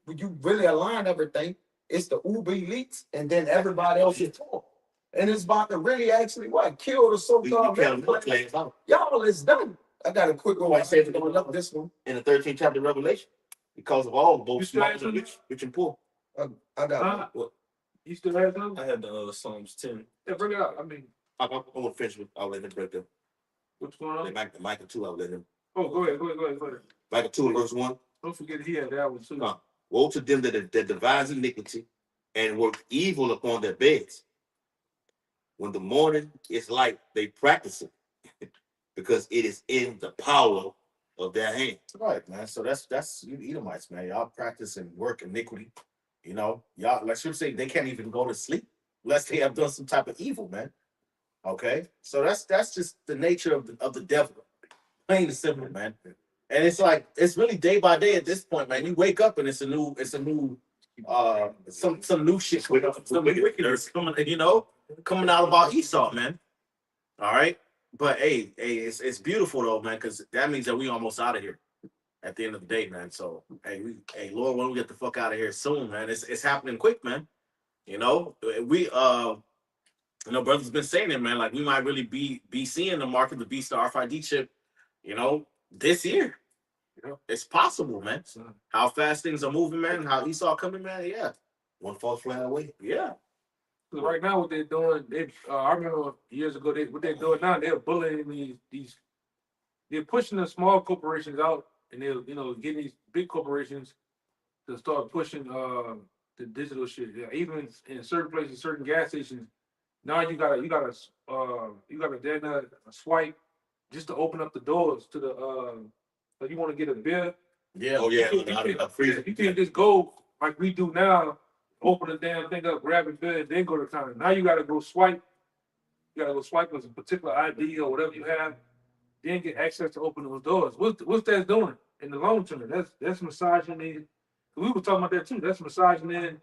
when you really align everything, it's the Uber elites, and then everybody else is poor. And it's about to really actually kill the so-called y'all. It's done. I got a quick one. I say going up this one in the 13th chapter of Revelation, because of all both small and rich and poor. I got what? You still have them? I had the Psalms 10. Yeah, bring it up. I mean, I'm gonna finish with. I'll let him break them. What's going on? Like Micah 2, I'll let him. Oh, go ahead. Micah 2 and verse 1. Don't forget he had that one too. Woe to them that devise iniquity and work evil upon their beds. When the morning is light, they practice it because it is in the power of their hand. Right, man. So that's you Edomites, man. Y'all practice and work iniquity. Y'all, like Scripture say, they can't even go to sleep unless they have done some type of evil, man. Okay, so that's just the nature of the devil, plain and simple, man. And it's like it's really day by day at this point, man. You wake up and it's a new some new shit with some wickedness coming out about Esau, man. All right, but hey, it's beautiful though, man, because that means that we almost out of here at the end of the day, man. So hey, Lord, when we get the fuck out of here soon, man. It's happening quick, man. Brothers been saying it, man. Like we might really be seeing the mark of the beast, the RFID chip, this year. It's possible, man. How fast things are moving, man. How Esau coming, man. Yeah, one false flag away. Yeah. So right now, what they're doing, I remember years ago, what they're doing now, they're bullying these. They're pushing the small corporations out, and they're getting these big corporations to start pushing the digital shit. Yeah, even in certain places, certain gas stations, now you gotta swipe just to open up the doors to the like you want to get a beer. Yeah. Oh yeah. You can't just go like we do now, open the damn thing up, grab a beer, and then go to the counter. Now you gotta go swipe. You gotta go swipe with a particular ID or whatever you have, then get access to open those doors. What's that doing in the long term? That's massaging. We were talking about that too. That's massaging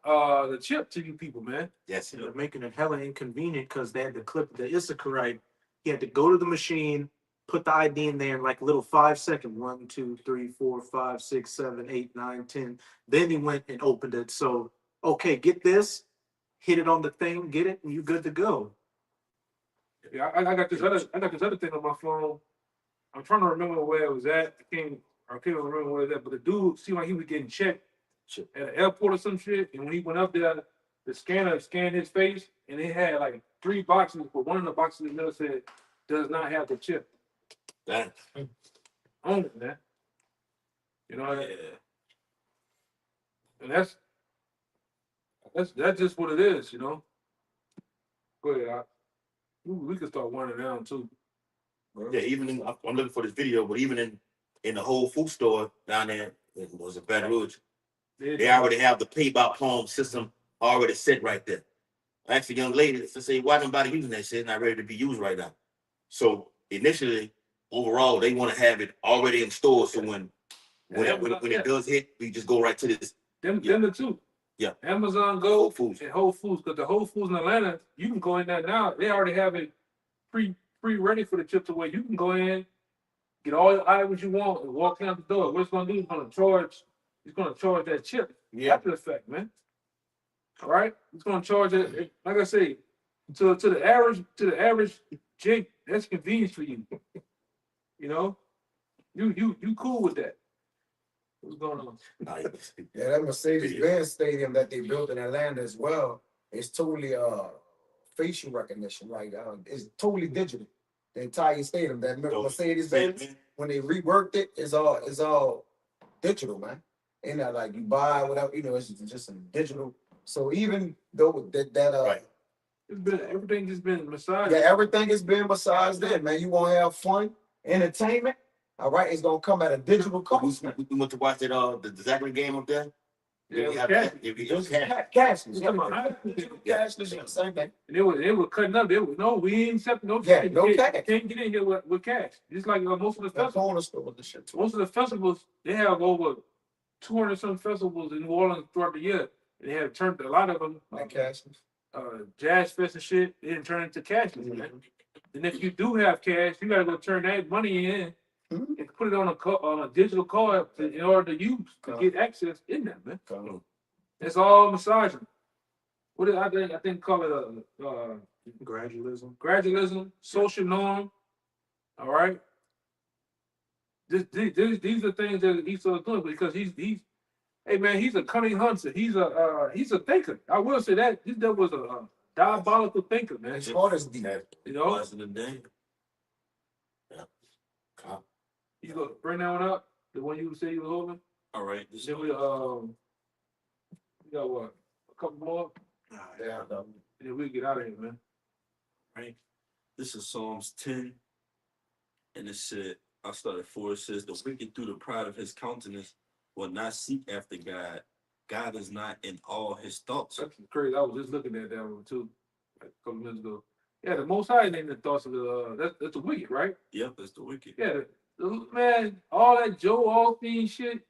the chip to you people, man. Yes, They're making it hella inconvenient because they had to clip the Issacharite. He had to go to the machine, put the ID in there in like a little 5 second. 1, 2, 3, 4, 5, 6, 7, 8, 9, 10. Then he went and opened it. So, okay, get this, hit it on the thing, get it, and you good to go. Yeah, I got this other thing on my phone. I'm trying to remember where it was at. I can't remember where it was at. But the dude seemed like he was getting checked at an airport or some shit. And when he went up there, the scanner scanned his face, and it had like 3 boxes. But one of the boxes in the middle said, "Does not have the chip." Damn. Own it, man. You know, Yeah. and that's just what it is. You know. Go ahead. We can start winding down too. Yeah, even in, I'm looking for this video, but even in the whole food store down there, it was a Baton Rouge. They already have the pay by palm system already set right there. I asked a young lady to say, why nobody using that shit? Not ready to be used right now. So initially, overall, they want to have it already in store. So when it does hit, we just go right to this. Them the two. Yeah. Amazon Go Whole Foods. and Whole Foods, because the Whole Foods in Atlanta, you can go in there now. They already have it pre-ready for the chip to where you can go in, get all the items you want, and walk out the door. What it's gonna do is it's gonna charge that chip after the fact, man. All right, it's gonna charge it. Like I say, to the average Jake, that's convenience for you. You know, you cool with that. What's going on? Yeah, that Mercedes-Benz stadium that they built in Atlanta as well is totally facial recognition. Like it's totally digital. The entire stadium, that Mercedes-Benz, when they reworked it, is all digital, man. And like you buy whatever, it's just a digital. So even though Right. Everything just been massaged. Yeah, everything is being massaged there, man. You want to have fun, entertainment. All right, it's gonna come at a digital cost. We went to watch that the Zachary game up there. Yeah, Cashless. Same thing. And it was cutting up. We ain't accepting no Yeah, cash. no You cash. can't get in here with cash. Just like most of the That's festivals. on the store with the shit too. Most of the festivals, they have over 200 some festivals in New Orleans throughout the year. And they have turned a lot of them Like cashless. Jazz Fest and shit. They didn't turn into cashless, man. And if you do have cash, you gotta go turn that money in and put it on a digital card in order to use to get access in there, man. It's all massaging. What is, I think call it gradualism, social norm. All right. These are things that Esau's doing because he's hey man, he's a cunning hunter. He's a thinker. I will say that this dude was a diabolical thinker, man. As far as You know, Wise in the day. you go bring that one up. The one you say you were holding. All right. This Then we got what? A couple more. yeah, And then we get out of here, man. right. This is Psalms 10. And it said, I started 4. It says, the wicked through the pride of his countenance will not seek after God. God is not in all his thoughts. That's crazy. I was just looking at that one too, like a couple minutes ago. Yeah, the Most High ain't the thoughts of the that's the wicked, right? Yep, that's the wicked. Yeah, man, all that Joe Osteen shit.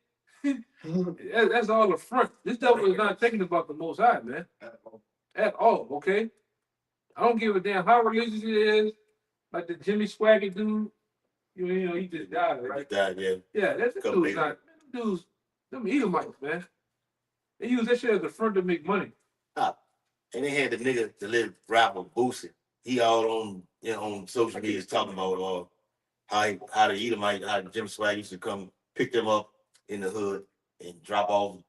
That's all the front. This devil is not thinking about the Most High, man. At all, okay? I don't give a damn how religious it is. Like the Jimmy Swaggart dude, you know, he just died, right? Yeah. Yeah, that's the Couple dude's not. Dudes, them Edomites, man. They use that shit as a front to make money. And they had the nigga, the little rapper Boosie. He all on on social media talking about how the Edomite, how Jim Swag used to come pick them up in the hood and drop off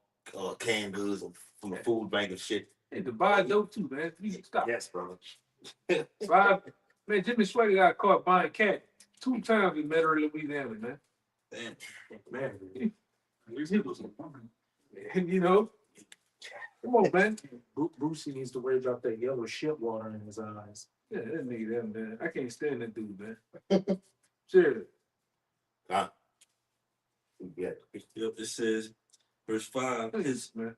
canned goods from the food bank and shit. And to buy dope too, man. Please stop. Yes, brother. Man, Jimmy Swaggart got caught buying cat 2 times in Metro Louisiana, man. Damn. Man, you know, come on, man. Boosie needs to wear drop that yellow shit water in his eyes. Yeah, that nigga, man. I can't stand that dude, man. Seriously. Yeah. Yep, it says, verse 5, his man.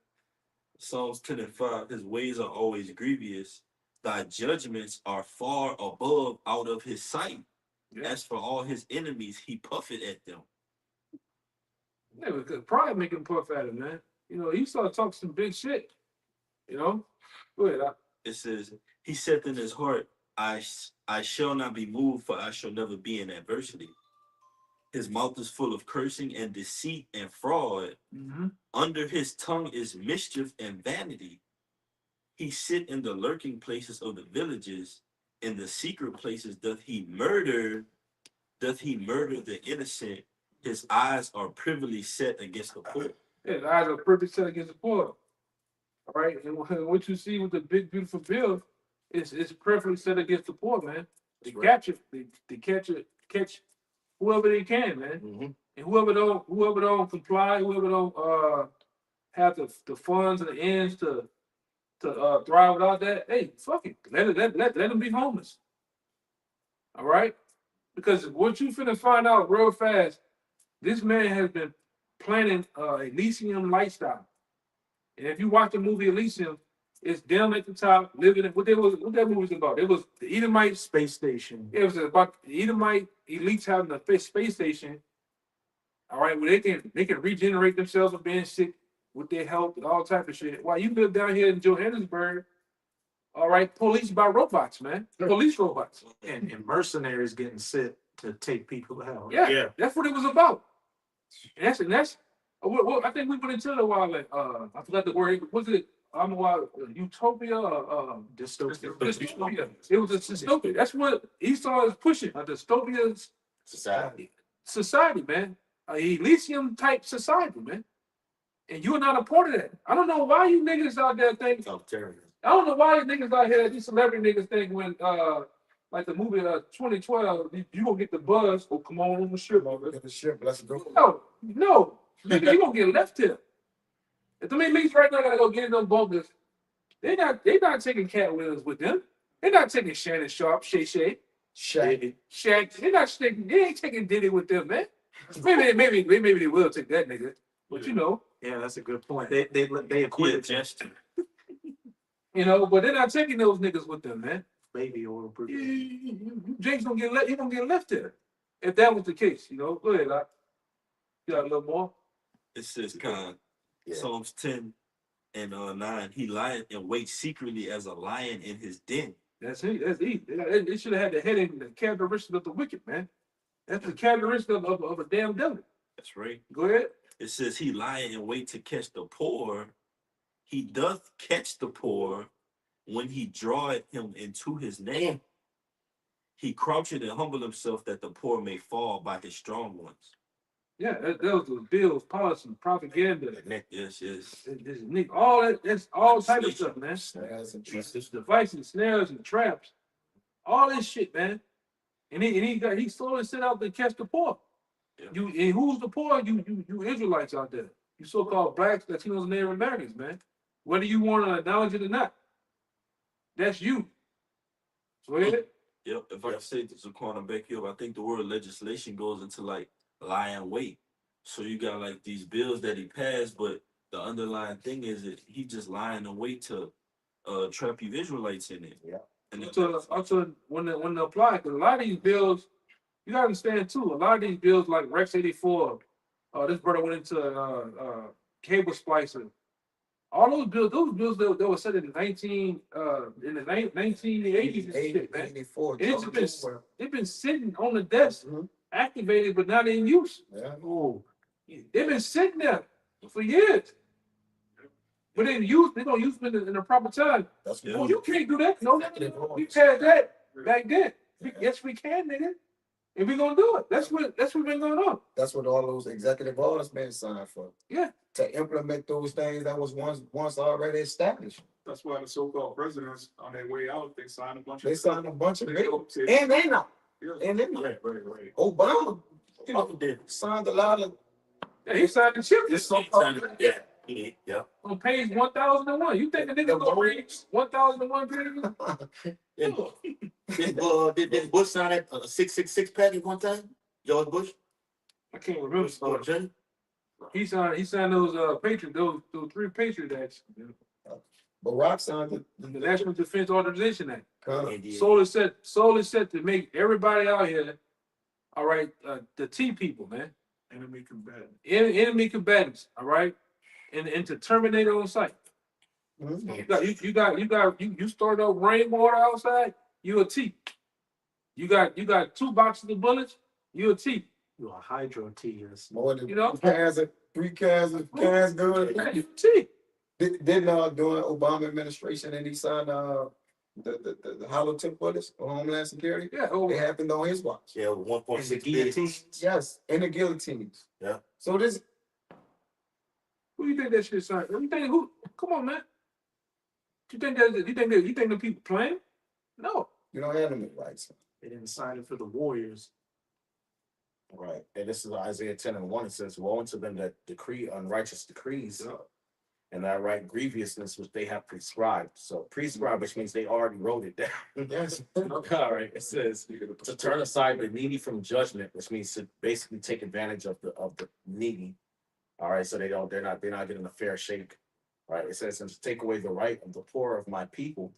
Psalms 10 and 5, his ways are always grievous. Thy judgments are far above out of his sight. Yeah. As for all his enemies, he puffeth at them. Yeah, because pride make him puff at him, man. You know, he started talking some big shit. You know? Go ahead. It says, he saith in his heart, I I shall not be moved, for I shall never be in adversity. His mouth is full of cursing and deceit and fraud. Under his tongue is mischief and vanity. He sit in the lurking places of the villages. In the secret places doth he murder the innocent. His eyes are privily set against the poor. Yeah, his eyes are perfectly set against the poor. All right, and what you see with the big beautiful bill is perfectly set against the poor, man. They capture, they catch whoever they can, man. And whoever don't comply, whoever don't have the funds and the ends to thrive without that, hey, fuck it, let them be homeless. All right, because what you finna find out real fast, this man has been planning Elysium lifestyle. And if you watch the movie Elysium, it's down at the top, living in what that movie was about. It was the Edomite Space station. It was about the Edomite elites having a space station. All right, where they can regenerate themselves from being sick with their health and all type of shit. While you live down here in Johannesburg, all right, police by robots, man. Police robots. And mercenaries getting sent to take people out. Yeah, that's what it was about. And that's what I think we went into it a while. Like, I forgot the word. Was it? Utopia. Dystopia. It was a dystopia. That's what Esau is pushing. A dystopia society, man. A Elysium type society, man. And you're not a part of that. I don't know why you niggas out there think. I don't know why you niggas out here, these celebrity niggas think when like the movie 2012, you gonna get the buzz. Oh, come on the ship, man. Get the ship, let's go. No, nigga, you gonna get left here. If the elites right now gotta go get in them bunkers, they not taking Cat Williams with them. They're not taking Shannon Sharp, Shay. Shaq. They ain't taking Diddy with them, man. Maybe they will take that nigga. But you know. Yeah, that's a good point. They acquitted Justin. You know, but they're not taking those niggas with them, man. Baby oil. James gonna get left. He gonna get left there. If that was the case, you know. Go ahead, like. You got a little more. It says, Psalms 10 and 9. He lieth and waits secretly as a lion in his den. That's it. That's it. They should have had the heading, the characteristic of the wicked, man. That's the characteristic of a damn devil. That's right. Go ahead. It says he lieth and wait to catch the poor. He doth catch the poor when he draweth him into his net. He croucheth and humble himself that the poor may fall by his strong ones. Yeah, that was the bills, policy, propaganda. Yes. All that, that's all type of stuff, man. It's devices, snares, and traps. All this shit, man. And he slowly set out to catch the poor. Yeah. And who's the poor? You Israelites out there. You so-called blacks, Latinos, and Native Americans, man. Whether you want to acknowledge it or not. That's you. Go ahead. Yep. If I say this to Corner back up, I think the word legislation goes into like lie in wait. So you got like these bills that he passed, but the underlying thing is that he just lying in wait to trap you Israelites in it. Yeah. And also when they apply, because a lot of these bills, you gotta understand too, a lot of these bills like Rex 84, this brother went into cable splicing. All those bills that were set in the 1980s and shit, man. They've been sitting on the desk, activated but not in use. Yeah. Oh, they've been sitting there for years. But they're gonna use them in the proper time. Oh, you can't do that. No, we had that back then. Yes, we can, nigga. And we're gonna do it. That's what been going on. That's what all those executive orders been signed for. Yeah. To implement those things that was once already established. That's why the so-called presidents on their way out, they signed a bunch They of signed a bunch of bills. Yeah. And they know. Yeah. And they know. Right. Obama signed a lot of. Yeah, he signed the chip. Yeah. On page 1001. You think the nigga gonna read 1001 pages? Did Bush sign that 666 package one time? George Bush? I can't remember. He signed those those 3 Patriot Acts. Barack signed the National Defense Authorization Act. Solely set to make everybody out here, all right, the T people, man. enemy combatant. Enemy combatants, all right, and to terminate on site. You start up rainwater outside, you a T. You got 2 boxes of bullets. You a T. You a hydro T is More than You know? 3 cans of good. You a T. Didn't during Obama administration and he signed the hollow tip bullets for Homeland Security? Yeah. It Over. happened on his watch. Yeah, and the 1.6 billion. guillotines. Yes, and the guillotines. Yeah. So this Who you think that shit signed? You think who? Come on, man. You think the people playing? No. you don't have any rights. They didn't sign it for the Warriors. Right. And this is Isaiah 10:1. It says, woe unto them that decree unrighteous decrees, and that right grievousness which they have prescribed. So prescribed, which means they already wrote it down. Yes. All right. It says to turn aside the needy from judgment, which means to basically take advantage of the needy. All right. So they're not getting a fair shake. Right. It says, and to take away the right of the poor of my people,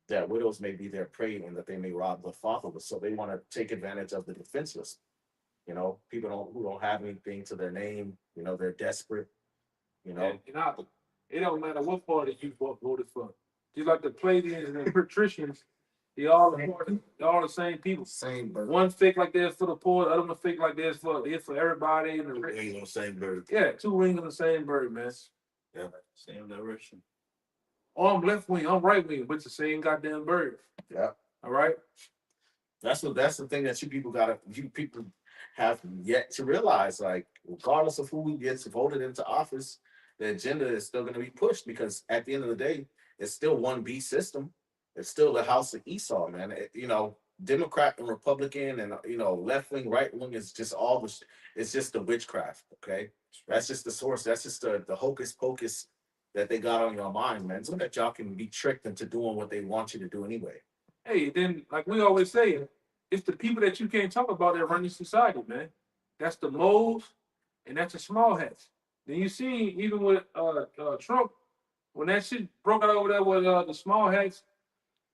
that widows may be their prey and that they may rob the fatherless. So they want to take advantage of the defenseless. You know, people who don't have anything to their name. You know, they're desperate. You know, It don't matter what party you voted for. Just like the Palladians and the patricians, they all the same people. Same bird. One fake like this for the poor, the other one fake like this for everybody. And the rich. Wings on the same bird. Yeah, 2 wings on the same bird, man. Yeah. Same direction. Oh, I'm left wing, I'm right wing, but it's the same goddamn bird. Yeah. All right. that's the thing that you people have yet to realize. Like, regardless of who gets voted into office, the agenda is still going to be pushed because at the end of the day, it's still 1B system. It's still the house of Esau, man. Democrat and Republican and left wing, right wing is just it's just the witchcraft. Okay, that's just the source. That's just the hocus pocus that they got on your mind, man, so that y'all can be tricked into doing what they want you to do anyway. Hey, then like we always say, it's the people that you can't talk about that run your society, man. That's the moles and that's the small hats. Then you see even with Trump, when that shit broke out over there with the small hats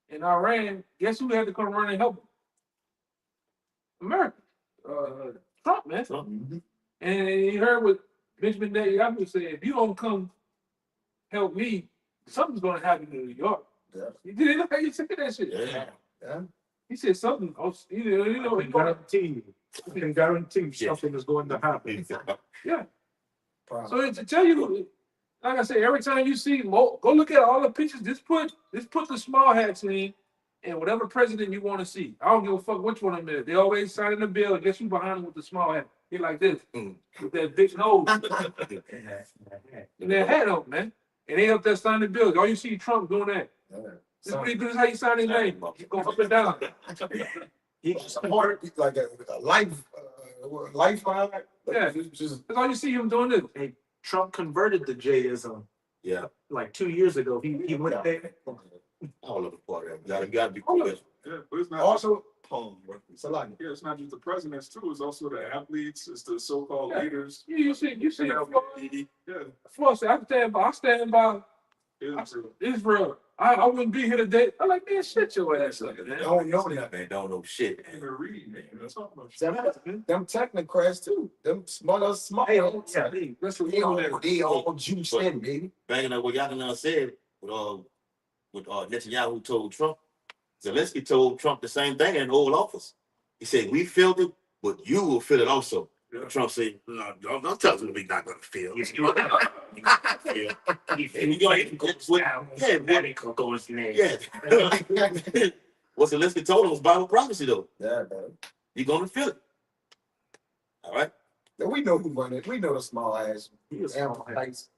in Iran, guess who had to come run and help him? America. Trump, man. Mm-hmm. And you heard what Benjamin Netanyahu said, if you don't come help me, something's gonna happen in New York. Yeah. You did look how you said that shit. Yeah. He said something. I can guarantee you something is going to happen. Yeah. Problem. So to tell you, like I said, every time you see, go look at all the pictures. Just put the small hats in, and whatever president you want to see. I don't give a fuck which one of them is. They always signing the bill. Guess who behind them with the small hat? He like this, with that big nose, and that hat on, man. And they up there signing the bill. All you see Trump doing that. This is what he do. This is how you sign his name. He go up and down. He's like a lifeline. Yeah. Just That's all you see him doing this. Hey, Trump converted the Jayism Yeah. like 2 years ago. He went there. All of the part of it. You gotta be Hold quick. up. Yeah, but it's not also poem. it's a lot. Yeah, it's not just the presidents too. It's also the athletes. It's the so-called Yeah. leaders. You see, Yeah. Floyd, I stand by Israel. Israel. I wouldn't be here today. I'm like, man, shit your ass up, I man. don't know that. Man, don't know shit. Can't even read, man. That's all about Them technocrats too. Them small. Hey, yeah, hey, That's what They all juiced in, baby. Banging up what Yahanan said with Netanyahu told Trump. Zelensky told Trump the same thing in the Oval Office. He said, "We feel it, but you will feel it also." Yeah. Trump said, "No, don't tell them we're not gonna feel." you still Yeah, what Zelensky told him was Bible prophecy, though. Yeah, man. You're gonna feel it. All right. We know who run it. We know the small ass. He was Damn small. lights.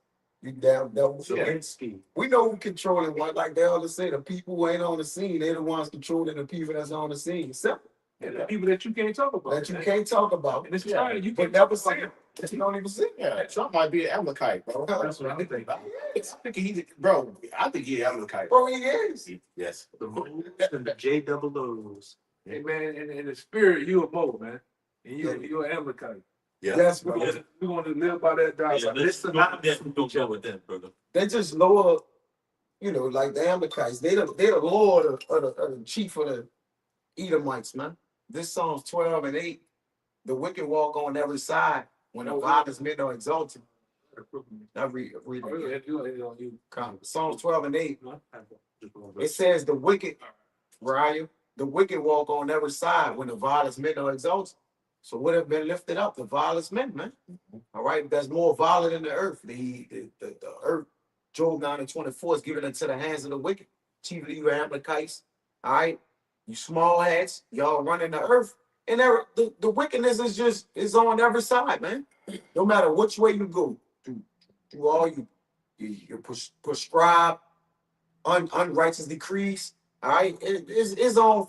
You damn devil. Zelensky. We know who controlling what. Like they always say, the people who ain't on the scene, they're the ones controlling the people that's on the scene. Simple. And the people that you can't talk about. That you man. can't talk about. And it's China. You But can't never see it. You don't even see it. Yeah, Trump might be an Amalekite, bro. That's what I think. I think he's Amalekite. Bro, he is. Yes. The moves and the JOOs. Hey, man, in the spirit, you a Mo, man. And you're an Amalekite. Yeah. Yes, We're bro. going to live by that Yeah, dialogue. listen, don't go with that, brother. They just lower, like the Amalekites. They the lord of the chief of the Edomites, man. This Psalms 12:8. The wicked walk on every side when the violence men are exalted. I read it. Psalms 12:8. It says the wicked, Raya, the wicked walk on every side when the violence men are exalted. So what have been lifted up? The violence men, man. All right, that's more violent than the earth. The earth, Job 9:24 is given into the hands of the wicked, chiefly you Amalekites. All right, you small hats, y'all running the earth, and the wickedness is on every side, man. No matter which way you go, through all you prescribe unrighteous decrees. All right, it's on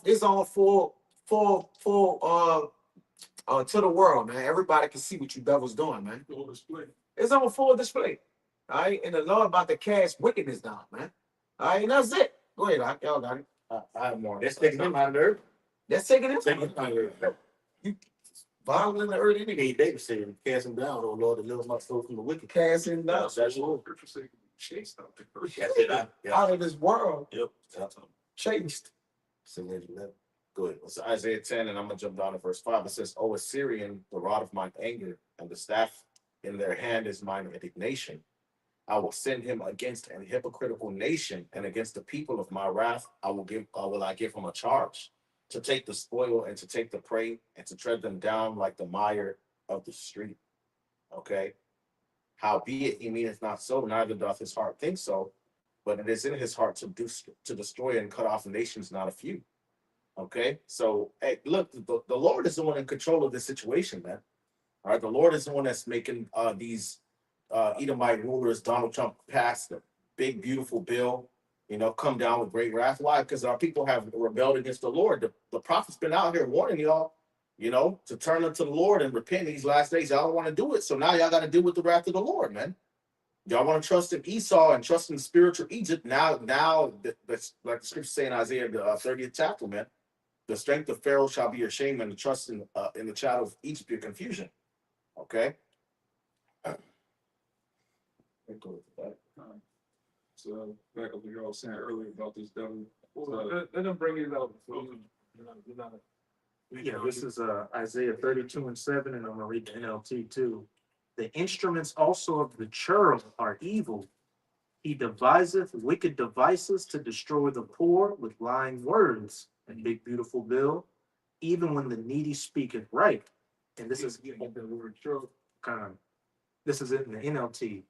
to the world, man. Everybody can see what you devils doing, man. Full display. It's on full display. All right, and the Lord about to cast wickedness down, man. All right, and that's it. Go ahead, y'all got it. I have more. That's taking them out of the earth. That's taking it. Taking them out of the earth. You violent the earth King anyway. David said, cast him down, oh Lord, deliver my soul from the wicked. Cast him down That's Lord. Scripture say chased out the earth. That's it. Yeah. out of this world, Yep. chased. Go ahead. It's Isaiah 10, and I'm gonna jump down to verse 5. It says, "O Assyrian, the rod of mine anger, and the staff in their hand is mine indignation. I will send him against an hypocritical nation, and against the people of my wrath, I will give him a charge to take the spoil and to take the prey and to tread them down like the mire of the street." Okay. Howbeit he meaneth not so, neither doth his heart think so, but it is in his heart to destroy and cut off nations, not a few. Okay, so hey, look, the Lord is the one in control of this situation, man. All right, the Lord is the one that's making these Edomite rulers, Donald Trump, pass the big, beautiful bill, come down with great wrath. Why? Because our people have rebelled against the Lord. The prophet's been out here warning y'all, to turn unto the Lord and repent in these last days. Y'all don't want to do it, so now y'all got to deal with the wrath of the Lord, man. Y'all want to trust in Esau and trust in spiritual Egypt. Now, that's like the scripture say in Isaiah, the 30th chapter, man. The strength of Pharaoh shall be your shame, and the trust in the shadow of Egypt your confusion. Okay. So back up what you all saying earlier about this devil. Let them bring it up. Yeah, this is Isaiah 32:7, and I'm gonna read the NLT too. The instruments also of the cherub are evil. He deviseth wicked devices to destroy the poor with lying words. And big beautiful bill, even when the needy speaketh right. And this is this is in the NLT.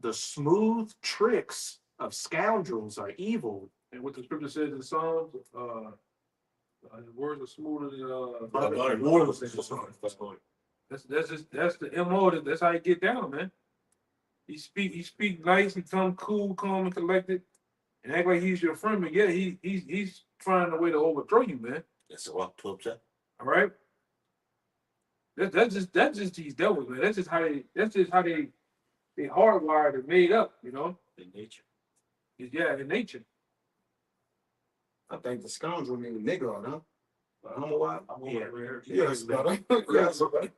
The smooth tricks of scoundrels are evil. And what the scripture says in Psalms, the words are smoother than that's the MO. That's how you get down, man. He speak nice. He come cool, calm, and collected, and act like he's your friend. But yeah, he's trying a way to overthrow you, man. That's a walk 12 chapter. All right. That's just these devils, man. That's just how they hardwired and made up, In nature. Yeah, in nature. I think the scoundrel mean nigger, huh? I don't know why. Yeah. Yes, brother. Yes, brother.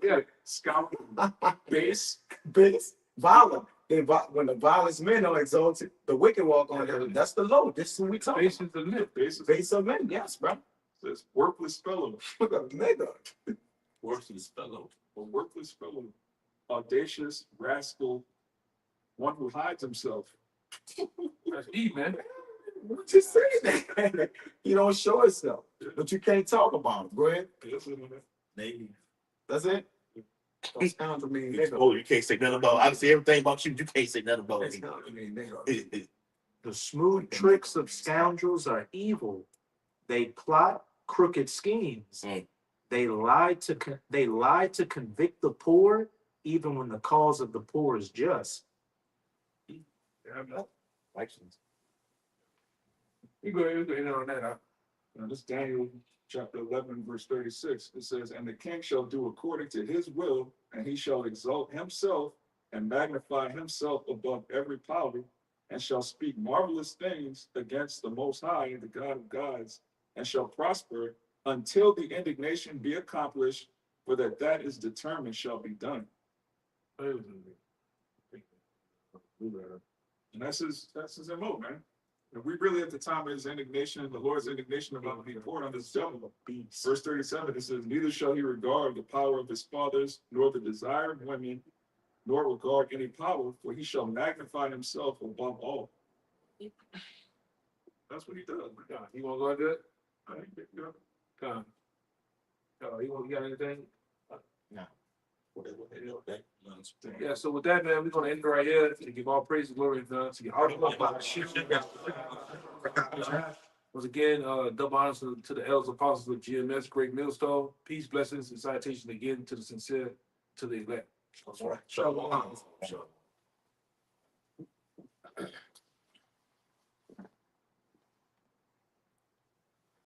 Yeah. Scoundrel. Base. Violent. When the violence men are exalted, the wicked walk on it. That's the low. This is what we talking Base is the lip. Base of men, yes, bro. Says worthless fellow. Look at nigga. Worthless fellow. A worthless fellow. Audacious, rascal, one who hides himself. That's E, man. What you say that? He don't show himself, but you can't talk about him. Go ahead. Navy. That's it. Don't scoundrel mean nigga. Oh, you can't say nothing about. Obviously, everything about you. You can't say nothing about me. Scoundrel mean nigga. The smooth tricks of scoundrels are evil. They plot crooked schemes. They lie to convict the poor, even when the cause of the poor is just. Yeah, Elections. you go ahead on that. Now, this Daniel chapter 11, verse 36, it says, "And the king shall do according to his will, and he shall exalt himself and magnify himself above every power, and shall speak marvelous things against the Most High, the God of gods, and shall prosper until the indignation be accomplished, for that is determined shall be done." And that's his MO, man. And we really at the time of his indignation, the Lord's indignation about being poured on this devil. Verse 37, it says, "Neither shall he regard the power of his fathers, nor the desire of women, nor regard any power, for he shall magnify himself above all." That's what he does. You want to go like that? You got anything? Whatever they know, that. Yeah, so with that, man, we're gonna end right here to give all praise and glory to God. To YAHAWAH. Once again, double honors to the elders apostles of GMS, Great Millstone. Peace, blessings, and citation again to the sincere, to the elect. That's right. Shalawam.